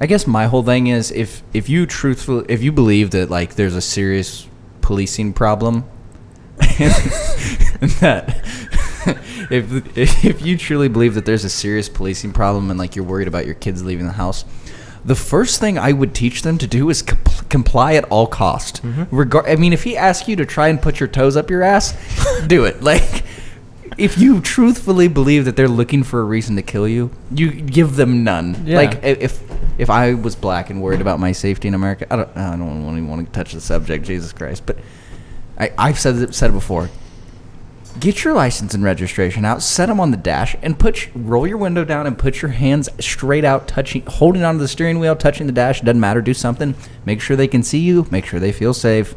I guess my whole thing is if you believe that like there's a serious policing problem, and that if you truly believe that there's a serious policing problem and like you're worried about your kids leaving the house, the first thing I would teach them to do is comply at all cost. I mean, if he asks you to try and put your toes up your ass, do it. Like, if you truthfully believe that they're looking for a reason to kill you, you give them none. Yeah. Like, if I was black and worried about my safety in America, I don't even want to touch the subject, Jesus Christ. But I've said it before. Get your license and registration out, set them on the dash, and roll your window down and put your hands straight out, holding onto the steering wheel, touching the dash. It doesn't matter. Do something. Make sure they can see you. Make sure they feel safe.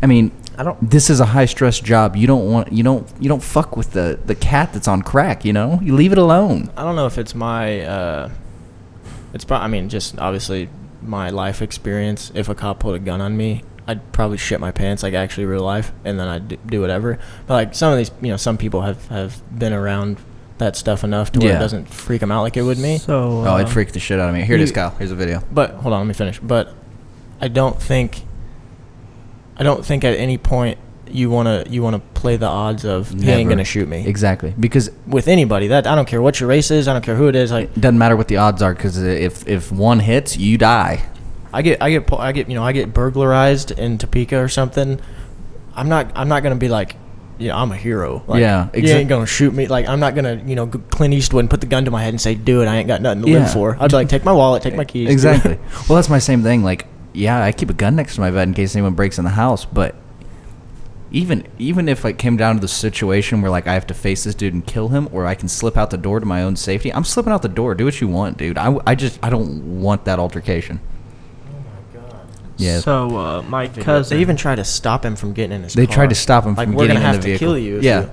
I mean, this is a high stress job. You don't fuck with the cat that's on crack. You know, you leave it alone. I don't know if it's my, I mean, just obviously my life experience. If a cop put a gun on me, I'd probably shit my pants, like actually real life, and then I'd do whatever. But like some of these, some people have been around that stuff enough to where it doesn't freak them out like it would me. So, It'd freak the shit out of me. Here it is, Kyle. Here's a video. But hold on, let me finish. But I don't think at any point you wanna play the odds of he ain't gonna shoot me. Exactly, because With anybody, that I don't care what your race is, I don't care who it is. Like, it doesn't matter what the odds are, because if one hits, you die. I get burglarized in Topeka or something. I'm not gonna be like, I'm a hero. Like, Yeah, you ain't gonna shoot me. Like, I'm not gonna Clint Eastwood and put the gun to my head and say, do it. I ain't got nothing to live for. I'd be like, take my wallet, take my keys. Exactly. Well, that's my same thing. Like, yeah, I keep a gun next to my bed in case anyone breaks in the house. But even if it came down to the situation where like I have to face this dude and kill him, or I can slip out the door to my own safety, I'm slipping out the door. Do what you want, dude. I don't want that altercation. Yeah. So my cousin. They even tried to stop him from getting in his car. They tried to stop him like, from we're getting gonna in have the to vehicle. kill you. Yeah.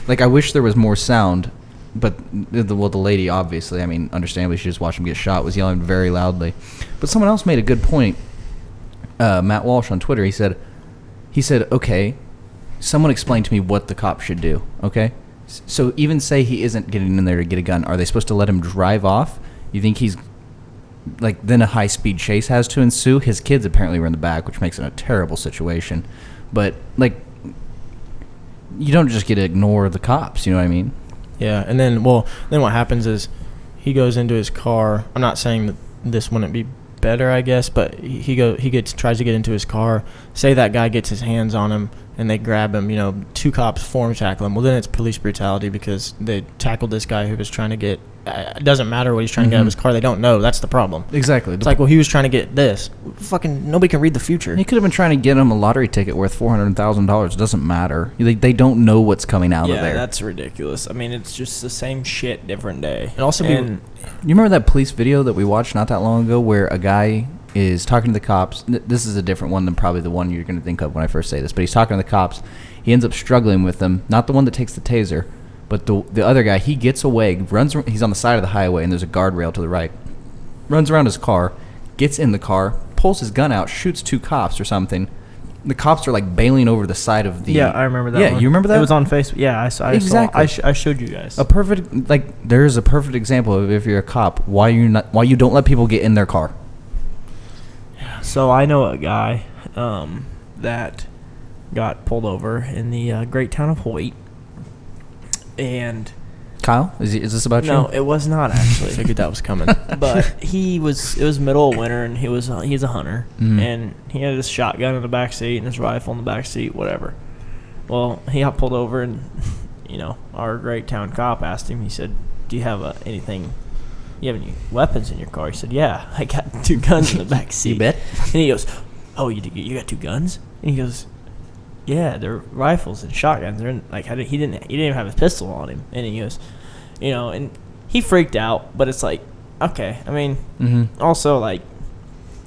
Like, I wish there was more sound, but the lady, obviously, I mean, understandably, she just watched him get shot, was yelling very loudly. But someone else made a good point. Matt Walsh on Twitter, he said, okay, someone explain to me what the cop should do, okay? So even say he isn't getting in there to get a gun, are they supposed to let him drive off? You think he's... Like, then a high-speed chase has to ensue. His kids apparently were in the back, which makes it a terrible situation. But, like, you don't just get to ignore the cops, you know what I mean? Yeah, and then what happens is he goes into his car. I'm not saying that this wouldn't be better, I guess, but tries to get into his car. Say that guy gets his hands on him and they grab him. Two cops form tackle him. Well, then it's police brutality because they tackled this guy who was trying to get. It doesn't matter what he's trying to get out of his car. They don't know. That's the problem. Exactly. It's like, well, he was trying to get this. Fucking nobody can read the future. He could have been trying to get him a lottery ticket worth $400,000. It doesn't matter. They don't know what's coming out of there. Yeah, that's ridiculous. I mean, it's just the same shit, different day. And also, You remember that police video that we watched not that long ago where a guy is talking to the cops? This is a different one than probably the one you're going to think of when I first say this, but he's talking to the cops. He ends up struggling with them. Not the one that takes the taser, but the other guy. He gets away, he's on the side of the highway, and there's a guardrail to the right. Runs around his car, gets in the car, pulls his gun out, shoots two cops or something. The cops are like bailing over the side of the... Yeah, I remember that. Yeah, one. you remember that? It was on Facebook. Yeah, I saw. Exactly. I showed you guys. There's a perfect example of if you're a cop, why you don't let people get in their car. So I know a guy that got pulled over in the great town of Hoyt, and Kyle, is this about you? no, it was not actually. Figured that was coming. But it was middle of winter, and he's a hunter, Mhm. and he had his shotgun in the back seat and his rifle in the back seat, whatever. Well, he got pulled over, and our great town cop asked him. He said, "Do you have anything? You have any weapons in your car?" He said, "Yeah, I got two guns in the back seat." You bet. And he goes, "Oh, you got two guns?" And he goes, Yeah, they're rifles and shotguns. They're in, like he didn't even have his pistol on him, and he goes, and he freaked out. But it's like, okay, I mean, also like,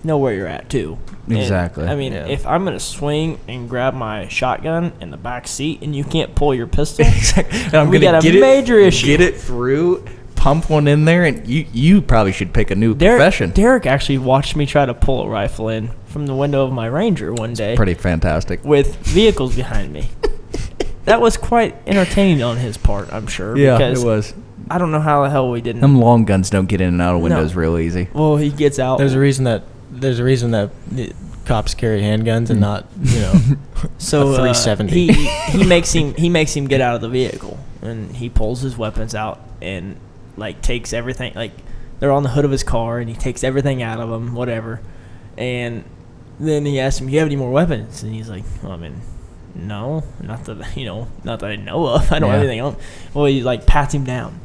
know where you're at too. And, Exactly. I mean, Yeah. if I'm gonna swing and grab my shotgun in the back seat and you can't pull your pistol, And I'm we gonna got a get major issue. Get it through, pump one in there, and you probably should pick a new profession. Derek actually watched me try to pull a rifle in from the window of my Ranger one day Pretty fantastic. with vehicles behind me. That was quite entertaining on his part, I'm sure. Yeah, because it was. I don't know how the hell we didn't. Them long guns don't get in and out of windows real easy. Well, he gets out. There's a reason that the cops carry handguns and not, So a 370. He makes him get out of the vehicle, and he pulls his weapons out and like takes everything. Like they're on the hood of his car, and he takes everything out of them, whatever. And then he asks him, "You have any more weapons?" And he's like, "Well, I mean, no, not that not that I know of. I don't have Yeah. anything on." Well, he like pats him down,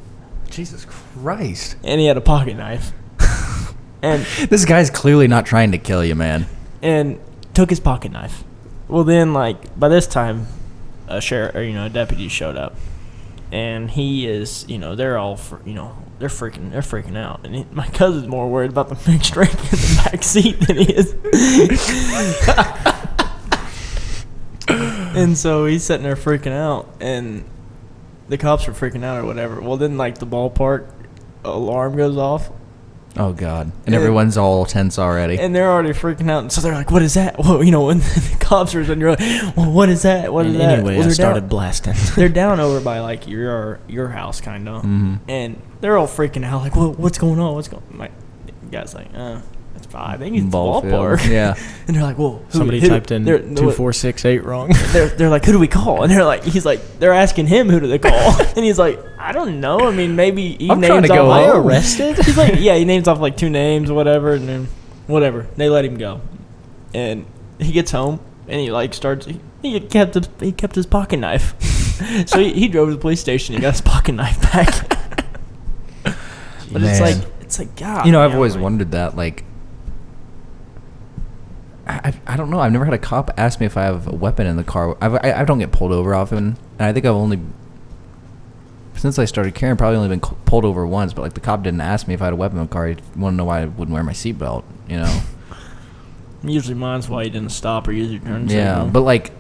Jesus Christ. and he had a pocket knife, and This guy's clearly not trying to kill you, man. and took his pocket knife. Well, then, like, by this time, a sheriff or a deputy showed up, and he is, they're all, they're freaking out, and my cousin's more worried about the mixed drink in the back seat than he is. And so he's sitting there freaking out, and the cops are freaking out or whatever. Well, then, like, the ballpark alarm goes off. Oh, God. And everyone's all tense already. And they're already freaking out. And so they're like, what is that? Well, when the cops are and you're like, well, what is that? What is And that? anyway, Well, I they're started down, blasting. they're down over by, like, your house, kind of. And they're all freaking out, like, well, what's going on? What's going on? My guy's like, it's fine. I think it's the Ball field. ballpark. Yeah. And they're like, well, Somebody typed in 2468 wrong. They're like, who do we call? And they're asking him who do they call? And he's like, I don't know. I mean, maybe he I'm names trying to go off. home. Arrested? He's like, yeah, he names off like 2 names or whatever, and then whatever. They let him go, and he gets home and he like starts. He kept his pocket knife, so he drove to the police station. And he got his pocket knife back. But Man. it's like God. I've man, always like- wondered that, like, I don't know. I've never had a cop ask me if I have a weapon in the car. I don't get pulled over often, and I think I've only, since I started carrying, probably only been pulled over once. But like the cop didn't ask me if I had a weapon in the car. He wanted to know why I wouldn't wear my seatbelt. Usually mine's why he didn't stop or use your turn Yeah, signal. but like,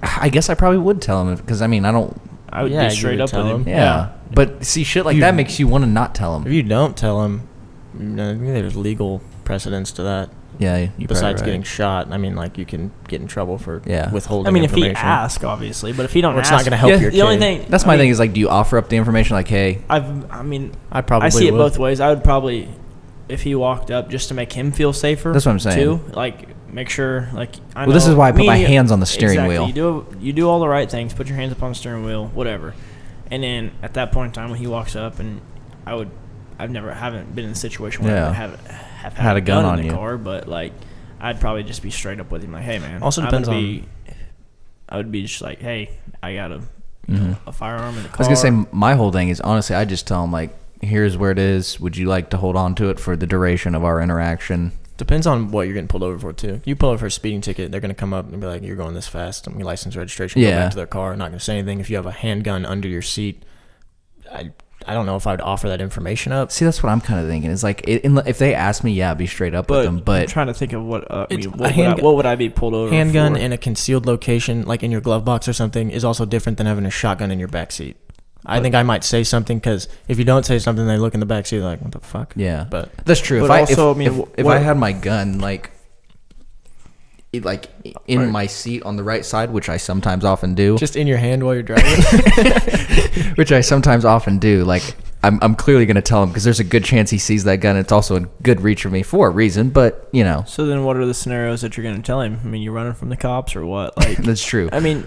I guess I probably would tell him because I mean I don't. I would Yeah, be you straight would up with tell him. him. Yeah, but see, shit like You- that makes you want to not tell If him. you don't tell him, I think there's legal precedence to that. Yeah, you Besides right. getting shot, I mean, like you can get in trouble for Yeah. withholding I mean, if he information. asks, obviously, but if he don't Or it's ask, not going to help Yeah, your the only kid. thing That's I my mean, thing is like, do you offer up the information like, hey, I probably see it would. both ways. I would probably, if he walked up, just to make him feel safer. That's what I'm saying. Too, like make sure, like I Well, this know- is why I put me my and you- hands on the steering exactly, wheel. You do all the right things. Put your hands up on the steering wheel, whatever. And then at that point in time, when he walks up, and haven't been in a situation where Yeah. I have Had a gun on in the you. car, but like I'd probably just be straight up with him, like, hey man. Also depends on- I would be just like, hey, I got a a firearm in the car. I was gonna say my whole thing is honestly I just tell them like, here's where it is. Would you like to hold on to it for the duration of our interaction? Depends on what you're getting pulled over for, too. If you pull over for a speeding ticket, they're going to come up and be like, you're going this fast. Your license, registration, go Yeah. back to their car. Not going to say anything. If you have a handgun under your seat, I don't know if I'd offer that information up. See, that's what I'm kind of thinking. It's like if they ask me, yeah, be straight up with them. I'm But trying to think of what It's a what, would I, handgun- what would I be pulled over Handgun for? in a concealed location, like in your glove box or something, is also different than having a shotgun in your back seat. I think I might say something because if you don't say something, they look in the back seat like, what the fuck? yeah, But that's true. But If I also, if, I mean, if what- I had my gun like in my seat on the right side, which I sometimes often do, just in your hand while you're driving. which I sometimes often do, like I'm clearly going to tell him because there's a good chance he sees that gun. It's also in good reach for me for a reason, but So then, what are the scenarios that you're going to tell him? I mean, you're running from the cops or what? Like, that's true. I mean,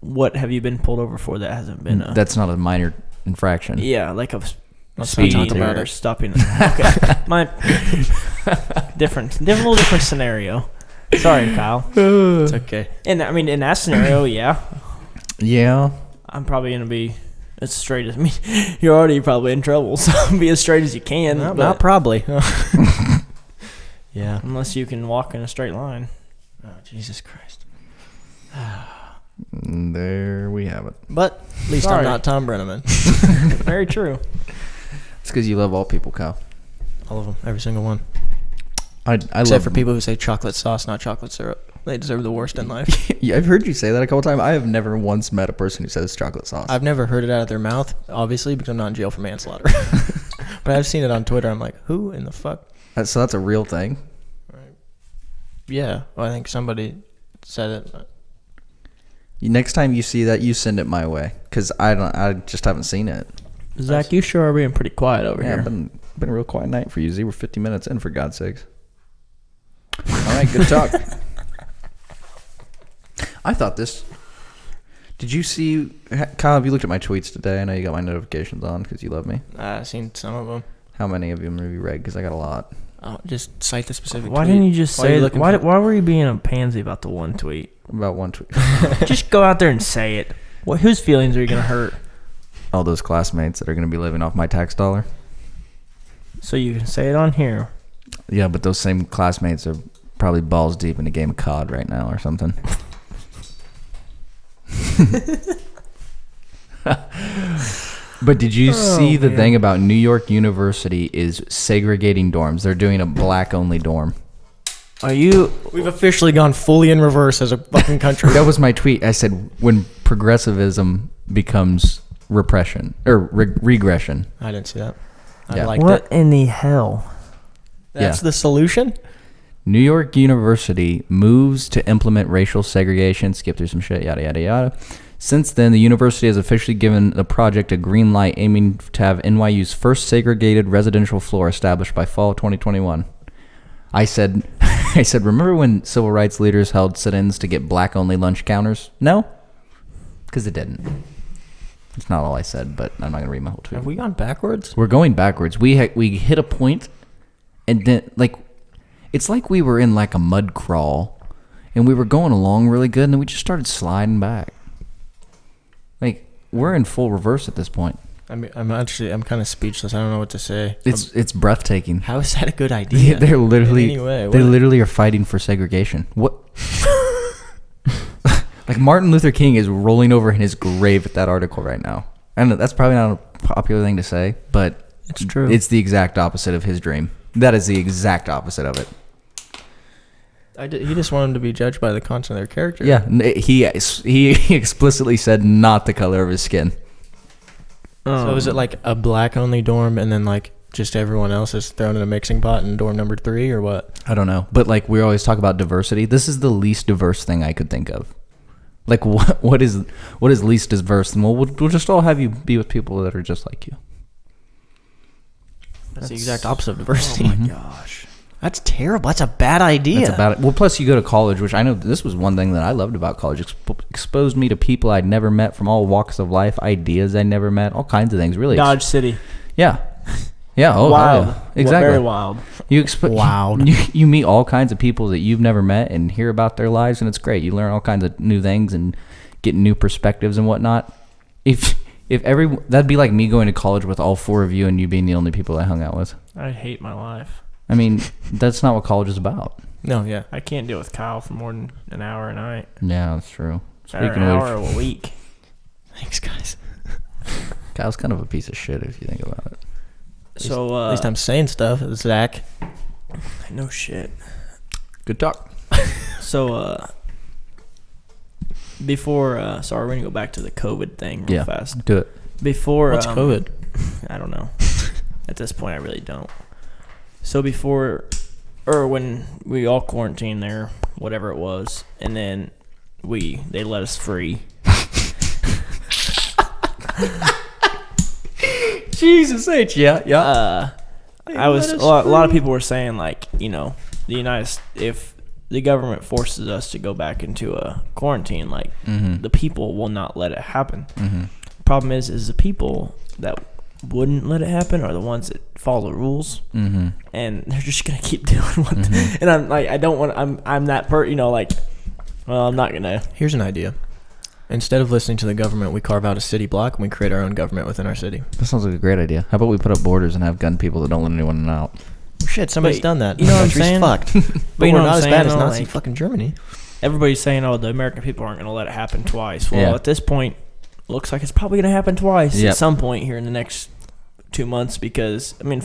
what have you been pulled over for that hasn't been a That's not a minor infraction. yeah, like a Let's not speeding talk about or it. stopping? Okay, my little different scenario. Sorry, Kyle. It's okay. And I mean, in that scenario, yeah, Yeah. I'm probably going to be as straight as. I mean, you're already probably in trouble, so be as straight as you can. Not but probably. Yeah. unless you can walk in a straight line. Oh, Jesus Christ. There we have it. But at least Sorry. I'm not Tom Brenneman. Very true. It's because you love all people, Kyle. All of them, every single one. I Except love for people who say chocolate sauce, not chocolate syrup. They deserve the worst in life. Yeah, I've heard you say that a couple times. I have never once met a person who says chocolate sauce. I've never heard it out of their mouth, obviously, because I'm not in jail for manslaughter. But I've seen it on Twitter. I'm like, who in the fuck? So that's a real thing. Yeah, well, I think somebody said it. Next time you see that, you send it my way, because I just haven't seen it. Zach, you sure are being pretty quiet over Yeah, here. been a real quiet night for you. Z, we're 50 minutes in, for God's sakes. All right, good talk. I thought this. Did you see, Kyle? Have you looked at my tweets today? I know you got my notifications on because you love me. I've seen some of them. How many of them have you read? Because I got a lot. Oh, just cite the specific Why tweet. didn't you just Why are say you that? looking Why, for- why were you being a pansy about the one tweet? About one tweet. Just go out there and say it. Whose feelings are you going to hurt? All those classmates that are going to be living off my tax dollar. So you can say it on here. Yeah, but those same classmates are probably balls deep in a game of COD right now or something. But did you see the thing about New York University is segregating dorms? They're doing a black-only dorm. Are you... We've officially gone fully in reverse as a fucking country. That was my tweet. I said, when progressivism becomes repression or regression. I didn't see that. I Yeah. liked What it. in the hell? That's Yeah. the solution? New York University moves to implement racial segregation, skip through some shit, yada, yada, yada. Since then, the university has officially given the project a green light, aiming to have NYU's first segregated residential floor established by fall 2021. I said, remember when civil rights leaders held sit-ins to get black-only lunch counters? No? Because it didn't. It's not all I said, but I'm not going to read my whole tweet. Have we gone backwards? We're going backwards. We hit a point, and then it's like we were in like a mud crawl, and we were going along really good, and then we just started sliding back. Like, we're in full reverse at this point. I'm kind of speechless. I don't know what to say. It's breathtaking. How is that a good idea? They're literally In any way, they what- literally are fighting for segregation. What? Like, Martin Luther King is rolling over in his grave at that article right now. I know that's probably not a popular thing to say, but It's true. It's the exact opposite of his dream. That is the exact opposite of it. He just wanted them to be judged by the content of their character. Yeah, he explicitly said not the color of his skin. So is it like a black only dorm and then like just everyone else is thrown in a mixing pot in dorm number 3 or what? I don't know, but like we always talk about diversity. This is the least diverse thing I could think of. Like what is least diverse? And we'll just all have you be with people that are just like you. That's the exact opposite of diversity. Oh my gosh. That's terrible. That's a bad idea. That's about it. Well, plus you go to college, which I know this was one thing that I loved about college. Exposed me to people I'd never met from all walks of life, ideas I never met, all kinds of things. Really, Dodge City. yeah. Oh, Wild. yeah. Exactly. Very wild. You meet all kinds of people that you've never met and hear about their lives, and it's great. You learn all kinds of new things and get new perspectives and whatnot. If that'd be like me going to college with all 4 of you and you being the only people I hung out with. I hate my life. I mean, that's not what college is about. No, yeah. I can't deal with Kyle for more than an hour a night. Yeah, that's true. Or an hour a week. Thanks, guys. Kyle's kind of a piece of shit if you think about it. So At least I'm saying stuff, Zach. no shit. Good talk. So before sorry, we're gonna go back to the COVID thing real fast. Do it. Before What's COVID? I don't know. At this point, I really don't. So before, or when we all quarantined there, whatever it was, and then they let us free. Jesus H. Yeah. I was a lot of people were saying like, you know, if the government forces us to go back into a quarantine, like the people will not let it happen. Problem is the people that wouldn't let it happen are the ones that follow the rules, and they're just gonna keep doing what. And I'm like, I don't want. I'm that you know, like, well, I'm not gonna. Here's an idea. Instead of listening to the government, we carve out a city block and we create our own government within our city. That sounds like a great idea. How about we put up borders and have gun people that don't let anyone out? Shit, somebody's done that. you know what I'm Country's saying? fucked. But you we're know what not I'm as bad saying, as though, Nazi like- fucking Germany. everybody's saying, "Oh, the American people aren't going to let it happen twice." Well, Yeah. at this point, looks like it's probably going to happen twice Yep. at some point here in the next 2 months because I mean,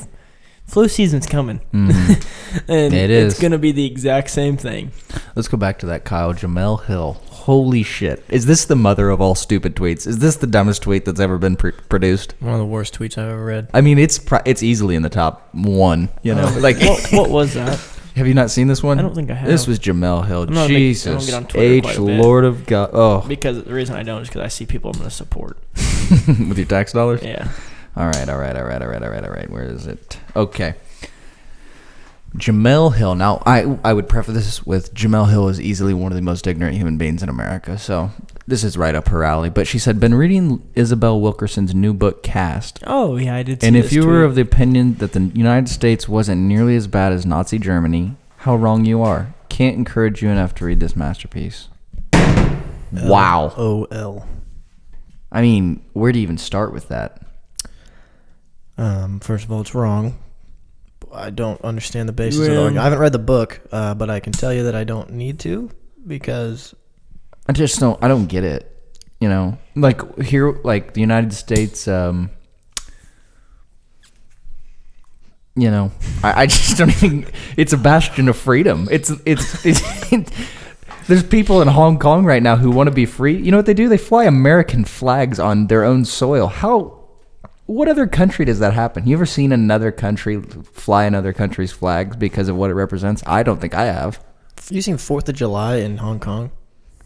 flu season's coming, Mhm. and It it's is. going to be the exact same thing. Let's go back to that Kyle Jamel Hill. Holy shit! Is this the mother of all stupid tweets? Is this the dumbest tweet that's ever been produced? One of the worst tweets I've ever read. I mean, it's easily in the top one. You know, like What was that? have you not seen this one? I don't think I have. This was Jamel Hill. I'm not a big- I don't Jesus get on Twitter H quite a bit. Lord of God. Oh, Because the reason I don't is because I see people I'm going to support. with your tax dollars. Yeah. All right. Where is it? Okay. Jamel Hill. Now, I would preface this with Jamel Hill is easily one of the most ignorant human beings in America, so this is right up her alley. But she said, been reading Isabel Wilkerson's new book, Cast. Oh, yeah, I did see And if this you were tweet. of the opinion that the United States wasn't nearly as bad as Nazi Germany, how wrong you are. Can't encourage you enough to read this masterpiece. Wow. LOL. I mean, where do you even start with that? First of all, it's wrong. I don't understand the basis of the Well- argument. I haven't read the book, but I can tell you that I don't need to because I don't get it. You know, like here, like the United States, you know, I just don't even, it's a bastion of freedom. It's there's people in Hong Kong right now who want to be free. You know what they do? They fly American flags on their own soil. What other country does that happen? You ever seen another country fly another country's flags because of what it represents? I don't think I have. you seen 4th of July in Hong Kong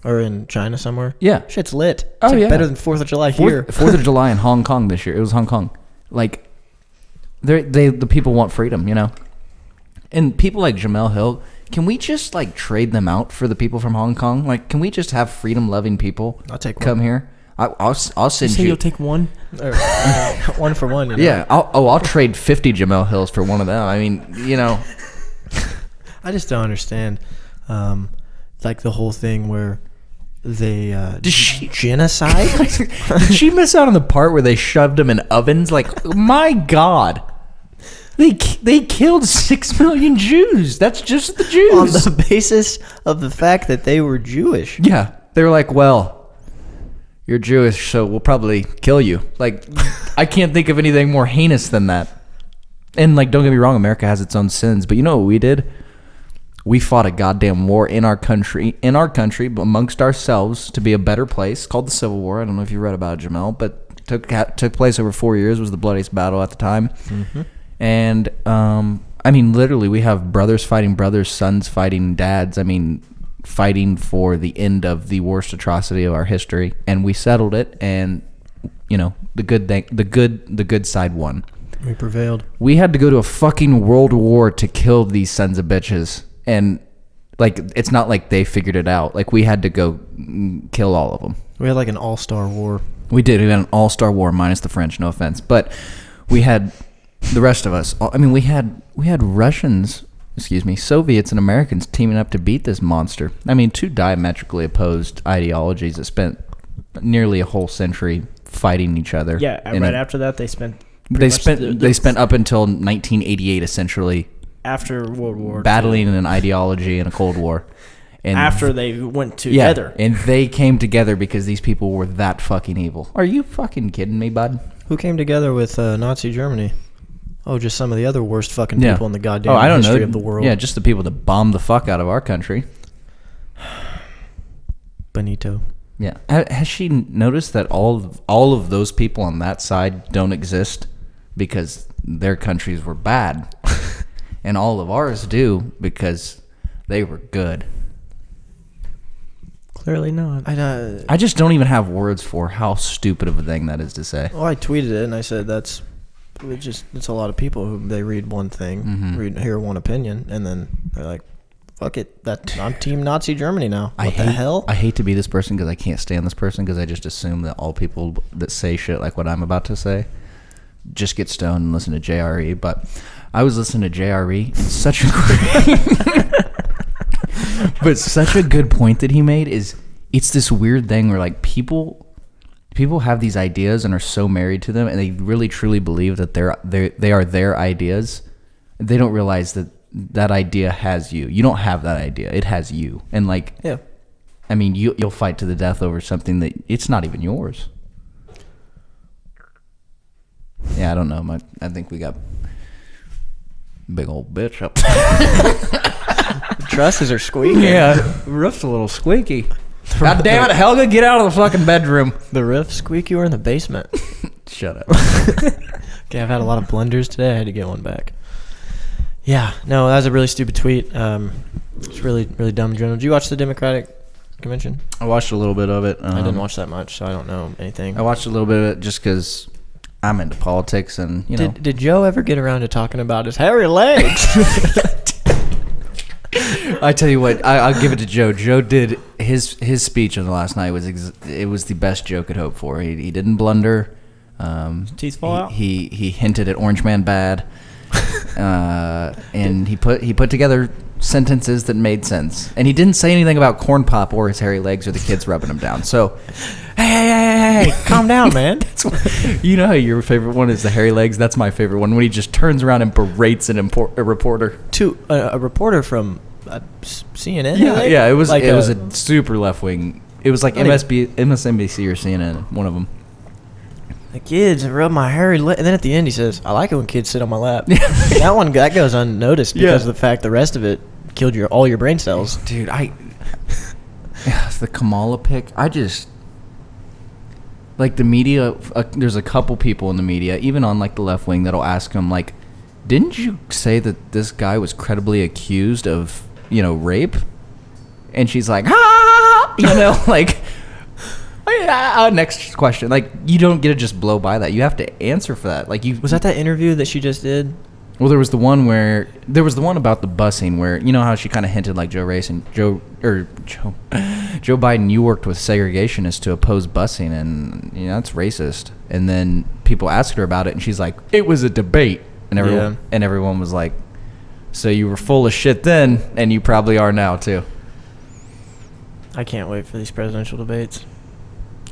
or in China somewhere? Yeah. Shit's lit. It's Oh, like yeah. better than 4th of July here. 4th of July in Hong Kong this year. It was Hong Kong. Like, the people want freedom, you know? And people like Jamel Hill, can we just, like, trade them out for the people from Hong Kong? Like, can we just have freedom-loving people I'll take come one. here? I'll You send say you. you'll take one? Or, one for one. You know? Yeah, I'll trade 50 Jamel Hills for one of them. I mean, you know. I just don't understand, like the whole thing where they genocide. Did she miss out on the part where they shoved them in ovens? Like, my God. They killed 6 million Jews. That's just the Jews. On the basis of the fact that they were Jewish. Yeah, they were like, well, you're Jewish, so we'll probably kill you. Like, I can't think of anything more heinous than that. And, like, don't get me wrong, America has its own sins, but you know what we did? We fought a goddamn war in our country, but amongst ourselves to be a better place, called the Civil War. I don't know if you read about it, Jamel, but took place over 4 years, was the bloodiest battle at the time. Mm-hmm. And, I mean, literally, we have brothers fighting brothers, sons fighting dads. I mean, fighting for the end of the worst atrocity of our history, and we settled it. And you know, the good side won. We prevailed. We had to go to a fucking world war to kill these sons of bitches, and like, it's not like they figured it out. Like, we had to go kill all of them. We had like an all-star war. We did. We had an all-star war minus the French. No offense, but we had the rest of us. I mean, we had Russians. Soviets and Americans teaming up to beat this monster. I mean, two diametrically opposed ideologies that spent nearly a whole century fighting each other. Yeah, right after that, they spent... They spent up until 1988 essentially after World War battling an ideology in a Cold War. And after they went together. Yeah, and they came together because these people were that fucking evil. Are you fucking kidding me, bud? Who came together with Nazi Germany? Oh, just some of the other worst fucking Yeah. people in the goddamn I don't history know. of the world. Yeah, just the people that bombed the fuck out of our country. Benito. Yeah. Has she noticed that all of those people on that side don't exist because their countries were bad, and all of ours do because they were good? Clearly not. I just don't even have words for how stupid of a thing that is to say. Well, I tweeted it and I said it's a lot of people who they read one thing, hear one opinion, and then they're like, "Fuck it, I'm Team Nazi Germany now." What the hell? I hate to be this person because I can't stand this person because I just assume that all people that say shit like what I'm about to say just get stoned and listen to JRE. But I was listening to JRE, and such a good point that he made is, it's this weird thing where, like, people have these ideas and are so married to them, and they really truly believe that they are their ideas. They don't realize that idea has you. You don't have that idea. It has you. And, like, Yeah. I mean, you'll fight to the death over something that it's not even yours. Yeah, I don't know. I think we got big old bitch up. Trusses are squeaking. Yeah, roof's a little squeaky. God damn it, Helga, get out of the fucking bedroom. The roof squeaky. We're in the basement. Shut up. Okay, I've had a lot of blunders today. I had to get one back. Yeah, no, that was a really stupid tweet. It's really, really dumb. Did you watch the Democratic convention? I watched a little bit of it. I didn't watch that much, so I don't know anything. I watched a little bit of it just because I'm into politics, and you know. Did Joe ever get around to talking about his hairy legs? I tell you what, I'll give it to Joe. Joe did his speech on the last night it was the best Joe could hope for. He didn't blunder. Teeth fall out. He hinted at Orange Man bad, and he put together sentences that made sense. And he didn't say anything about corn pop or his hairy legs or the kids rubbing him down. So, hey, calm down, man. You know how your favorite one is the hairy legs? That's my favorite one, when he just turns around and berates a reporter. To a reporter from CNN? Yeah, it was like a super left wing. It was like MSNBC or CNN, one of them. The kids rub my hairy leg. And then at the end he says, I like it when kids sit on my lap. that goes unnoticed because of the fact the rest of it killed all your brain cells. Dude, the Kamala pick, I just... Like, the media, there's a couple people in the media, even on, like, the left wing, that'll ask him, like, didn't you say that this guy was credibly accused of, rape? And she's like, like... next question. Like, you don't get to just blow by that. You have to answer for that. Like, was that interview that she just did? Well, there was the one about the busing where, you know how she kind of hinted like Joe Biden, you worked with segregationists to oppose busing, and that's racist. And then people asked her about it, and she's like, it was a debate, and everyone was like, so you were full of shit then, and you probably are now too. I can't wait for these presidential debates.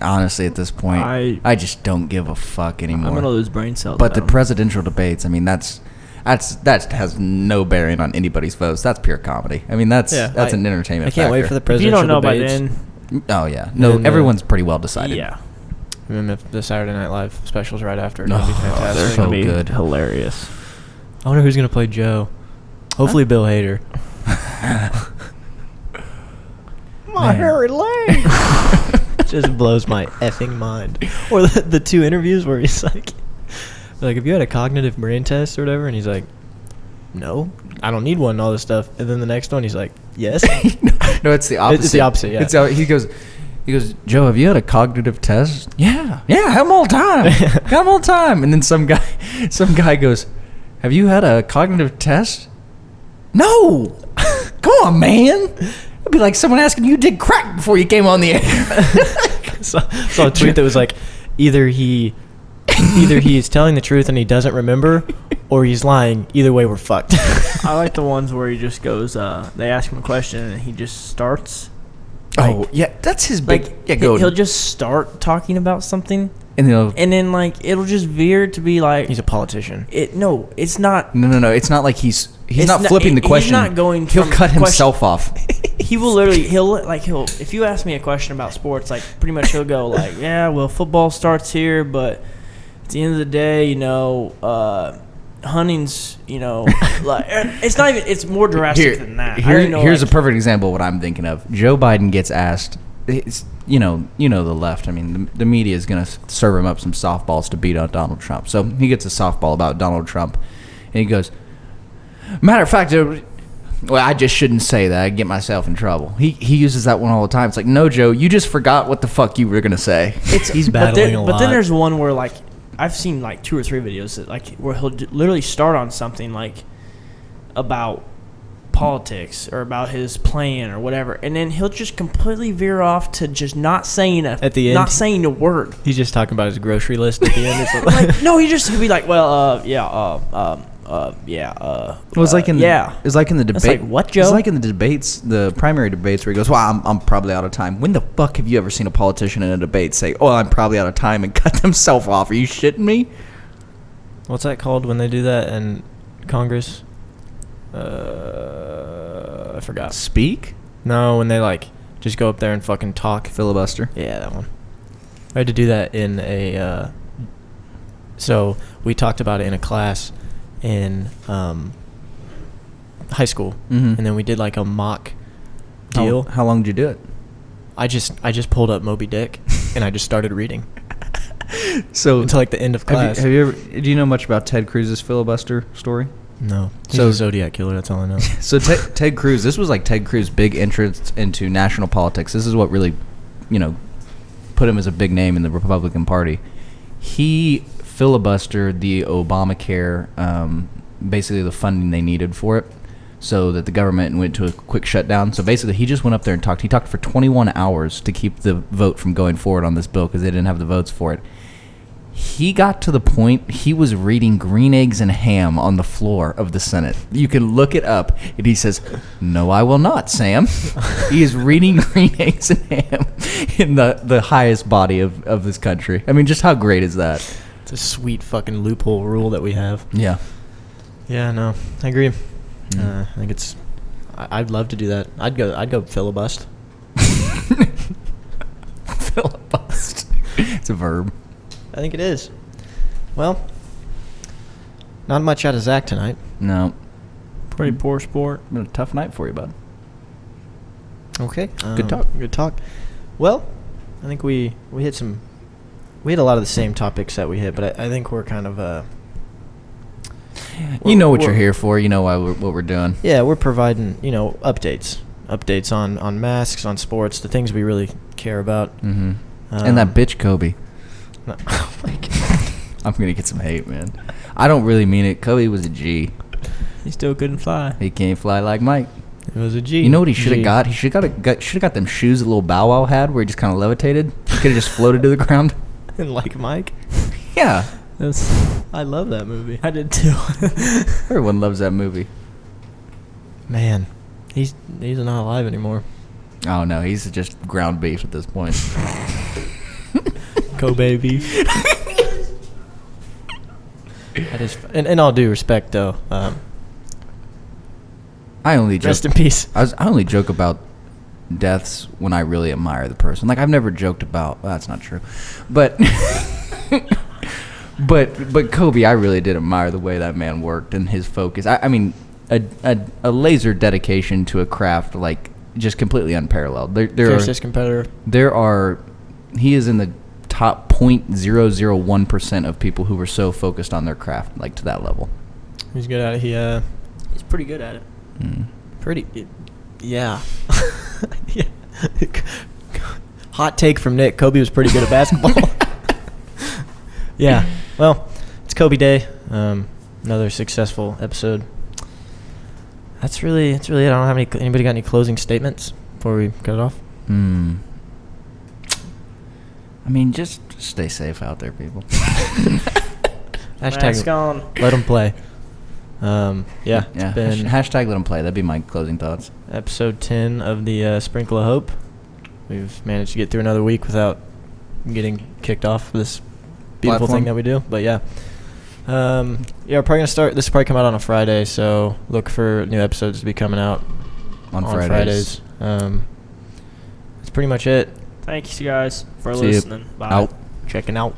Honestly, at this point, I just don't give a fuck anymore. I'm gonna lose brain cells. But the presidential debates, I mean, that has no bearing on anybody's votes. That's pure comedy. I mean, that's an entertainment. I can't wait for the presidential debates. If you don't know by then. Oh yeah, no, everyone's pretty well decided. Yeah. And then the Saturday Night Live specials right after. It'll be fantastic. They're so good, hilarious. I wonder who's gonna play Joe. Hopefully, Bill Hader. My hairy leg. Just blows my effing mind. Or the two interviews where he's like, if you had a cognitive brain test or whatever, and he's like, no, I don't need one and all this stuff. And then the next one, he's like, yes. No, it's the opposite. It's the opposite, yeah. He goes, Joe, have you had a cognitive test? Yeah, have them all the time. Got them all the time. And then some guy goes, have you had a cognitive test? No. Come on, man. It'd be like someone asking you did crack before you came on the air. Saw a tweet that was like, either he is telling the truth and he doesn't remember, or he's lying. Either way, we're fucked. I like the ones where he just goes, they ask him a question and he just starts. That's his big... Like, yeah, go. He'll just start talking about something, and then like it'll just veer to be like... He's a politician. No, it's not... No, it's not like he's not flipping the question. He's not going... He'll cut himself off. He will literally... He'll if you ask me a question about sports, like, pretty much he'll go like, yeah, well, football starts here, but at the end of the day, hunting's, like, it's not even... It's more drastic than that. Here's a perfect example of what I'm thinking of. Joe Biden gets asked... the left. I mean, the media is going to serve him up some softballs to beat out Donald Trump. So he gets a softball about Donald Trump, and he goes, matter of fact, I just shouldn't say that. I'd get myself in trouble. He uses that one all the time. It's like, no, Joe, you just forgot what the fuck you were going to say. He's battling a lot. But then there's one where, like, I've seen, like, 2 or 3 videos that, like, where he'll literally start on something, like, about politics or about his plan or whatever, and then he'll just completely veer off to just not saying at the end, not saying a word. He's just talking about his grocery list at the end. Like, no, he'll be like, well, It was like in the debate. It's like, what, Joe? It's like in the debates, the primary debates, where he goes, well, I'm probably out of time. When the fuck have you ever seen a politician in a debate say, oh, I'm probably out of time, and cut themselves off? Are you shitting me? What's that called when they do that in Congress? I forgot. Speak? No, when they like Just go up there and fucking talk. Filibuster. Yeah, that one. I had to do that in a. So we talked about it in a class in high school, Mhm. and then we did like a mock deal. How long did you do it? I just pulled up Moby Dick and I just started reading So until like the end of class. have you ever? Do you know much about Ted Cruz's filibuster story? No, he's So- a Zodiac killer. That's all I know. So Ted Cruz, this was like Ted Cruz's big entrance into national politics. This is what really, put him as a big name in the Republican Party. He filibustered the Obamacare, basically the funding they needed for it, so that the government went to a quick shutdown. So basically, he just went up there and talked. He talked for 21 hours to keep the vote from going forward on this bill because they didn't have the votes for it. He got to the point he was reading Green Eggs and Ham on the floor of the Senate. You can look it up. And he says, "No, I will not, Sam." He is reading Green Eggs and Ham in the highest body of this country. I mean, just how great is that? It's a sweet fucking loophole rule that we have. Yeah. Yeah, no, I agree. Mm. I think it's. I'd love to do that. I'd go filibust. Filibust. It's a verb. I think it is. Well, not much out of Zach tonight. No. Pretty poor sport. Been a tough night for you, bud. Okay. Good talk. Good talk. Well, I think we hit some. We hit a lot of the same topics that we hit, but I think we're kind of. You know what you're we're- here for. You know what we're doing. Yeah, we're providing updates on masks, on sports, the things we really care about. Mm-hmm. And that bitch Kobe. Oh my god. I'm gonna get some hate, man. I don't really mean it. Kobe was a G. He still couldn't fly. He can't fly like Mike. It was a G. You know what he should G. have got? He should have got them shoes that little Bow Wow had, where he just kind of levitated. He could have just floated to the ground. And like Mike. Yeah, I love that movie. I did too. everyone loves that movie. Man, he's not alive anymore. Oh no, he's just ground beef at this point. Kobe beef. That is, in all due respect, though. I only joke. Rest in peace. I only joke about deaths when I really admire the person. Like I've never joked about. Well, that's not true, but but Kobe, I really did admire the way that man worked and his focus. I mean, a laser dedication to a craft like just completely unparalleled. Fiercest competitor. He is in the top 0.001% of people who were so focused on their craft, like to that level. He's good at it. He's pretty good at it. Pretty. Yeah. Yeah. Hot take from Nick. Kobe was pretty good at basketball. Yeah. Well, it's Kobe Day. Another successful episode. That's really it. I don't have anybody got any closing statements before we cut it off? I mean, just stay safe out there, people. Mask on. Let them play. Yeah. Yeah. It's been Hashtag let them play. That'd be my closing thoughts. episode 10 of the Sprinkle of Hope. We've managed to get through another week without getting kicked off this beautiful Platform. thing that we do. But yeah. Yeah, we're probably going to start. This will probably come out on a Friday, so look for new episodes to be coming out On Fridays. That's pretty much it. Thank you guys for See ya. listening. Bye. Out. Checking out.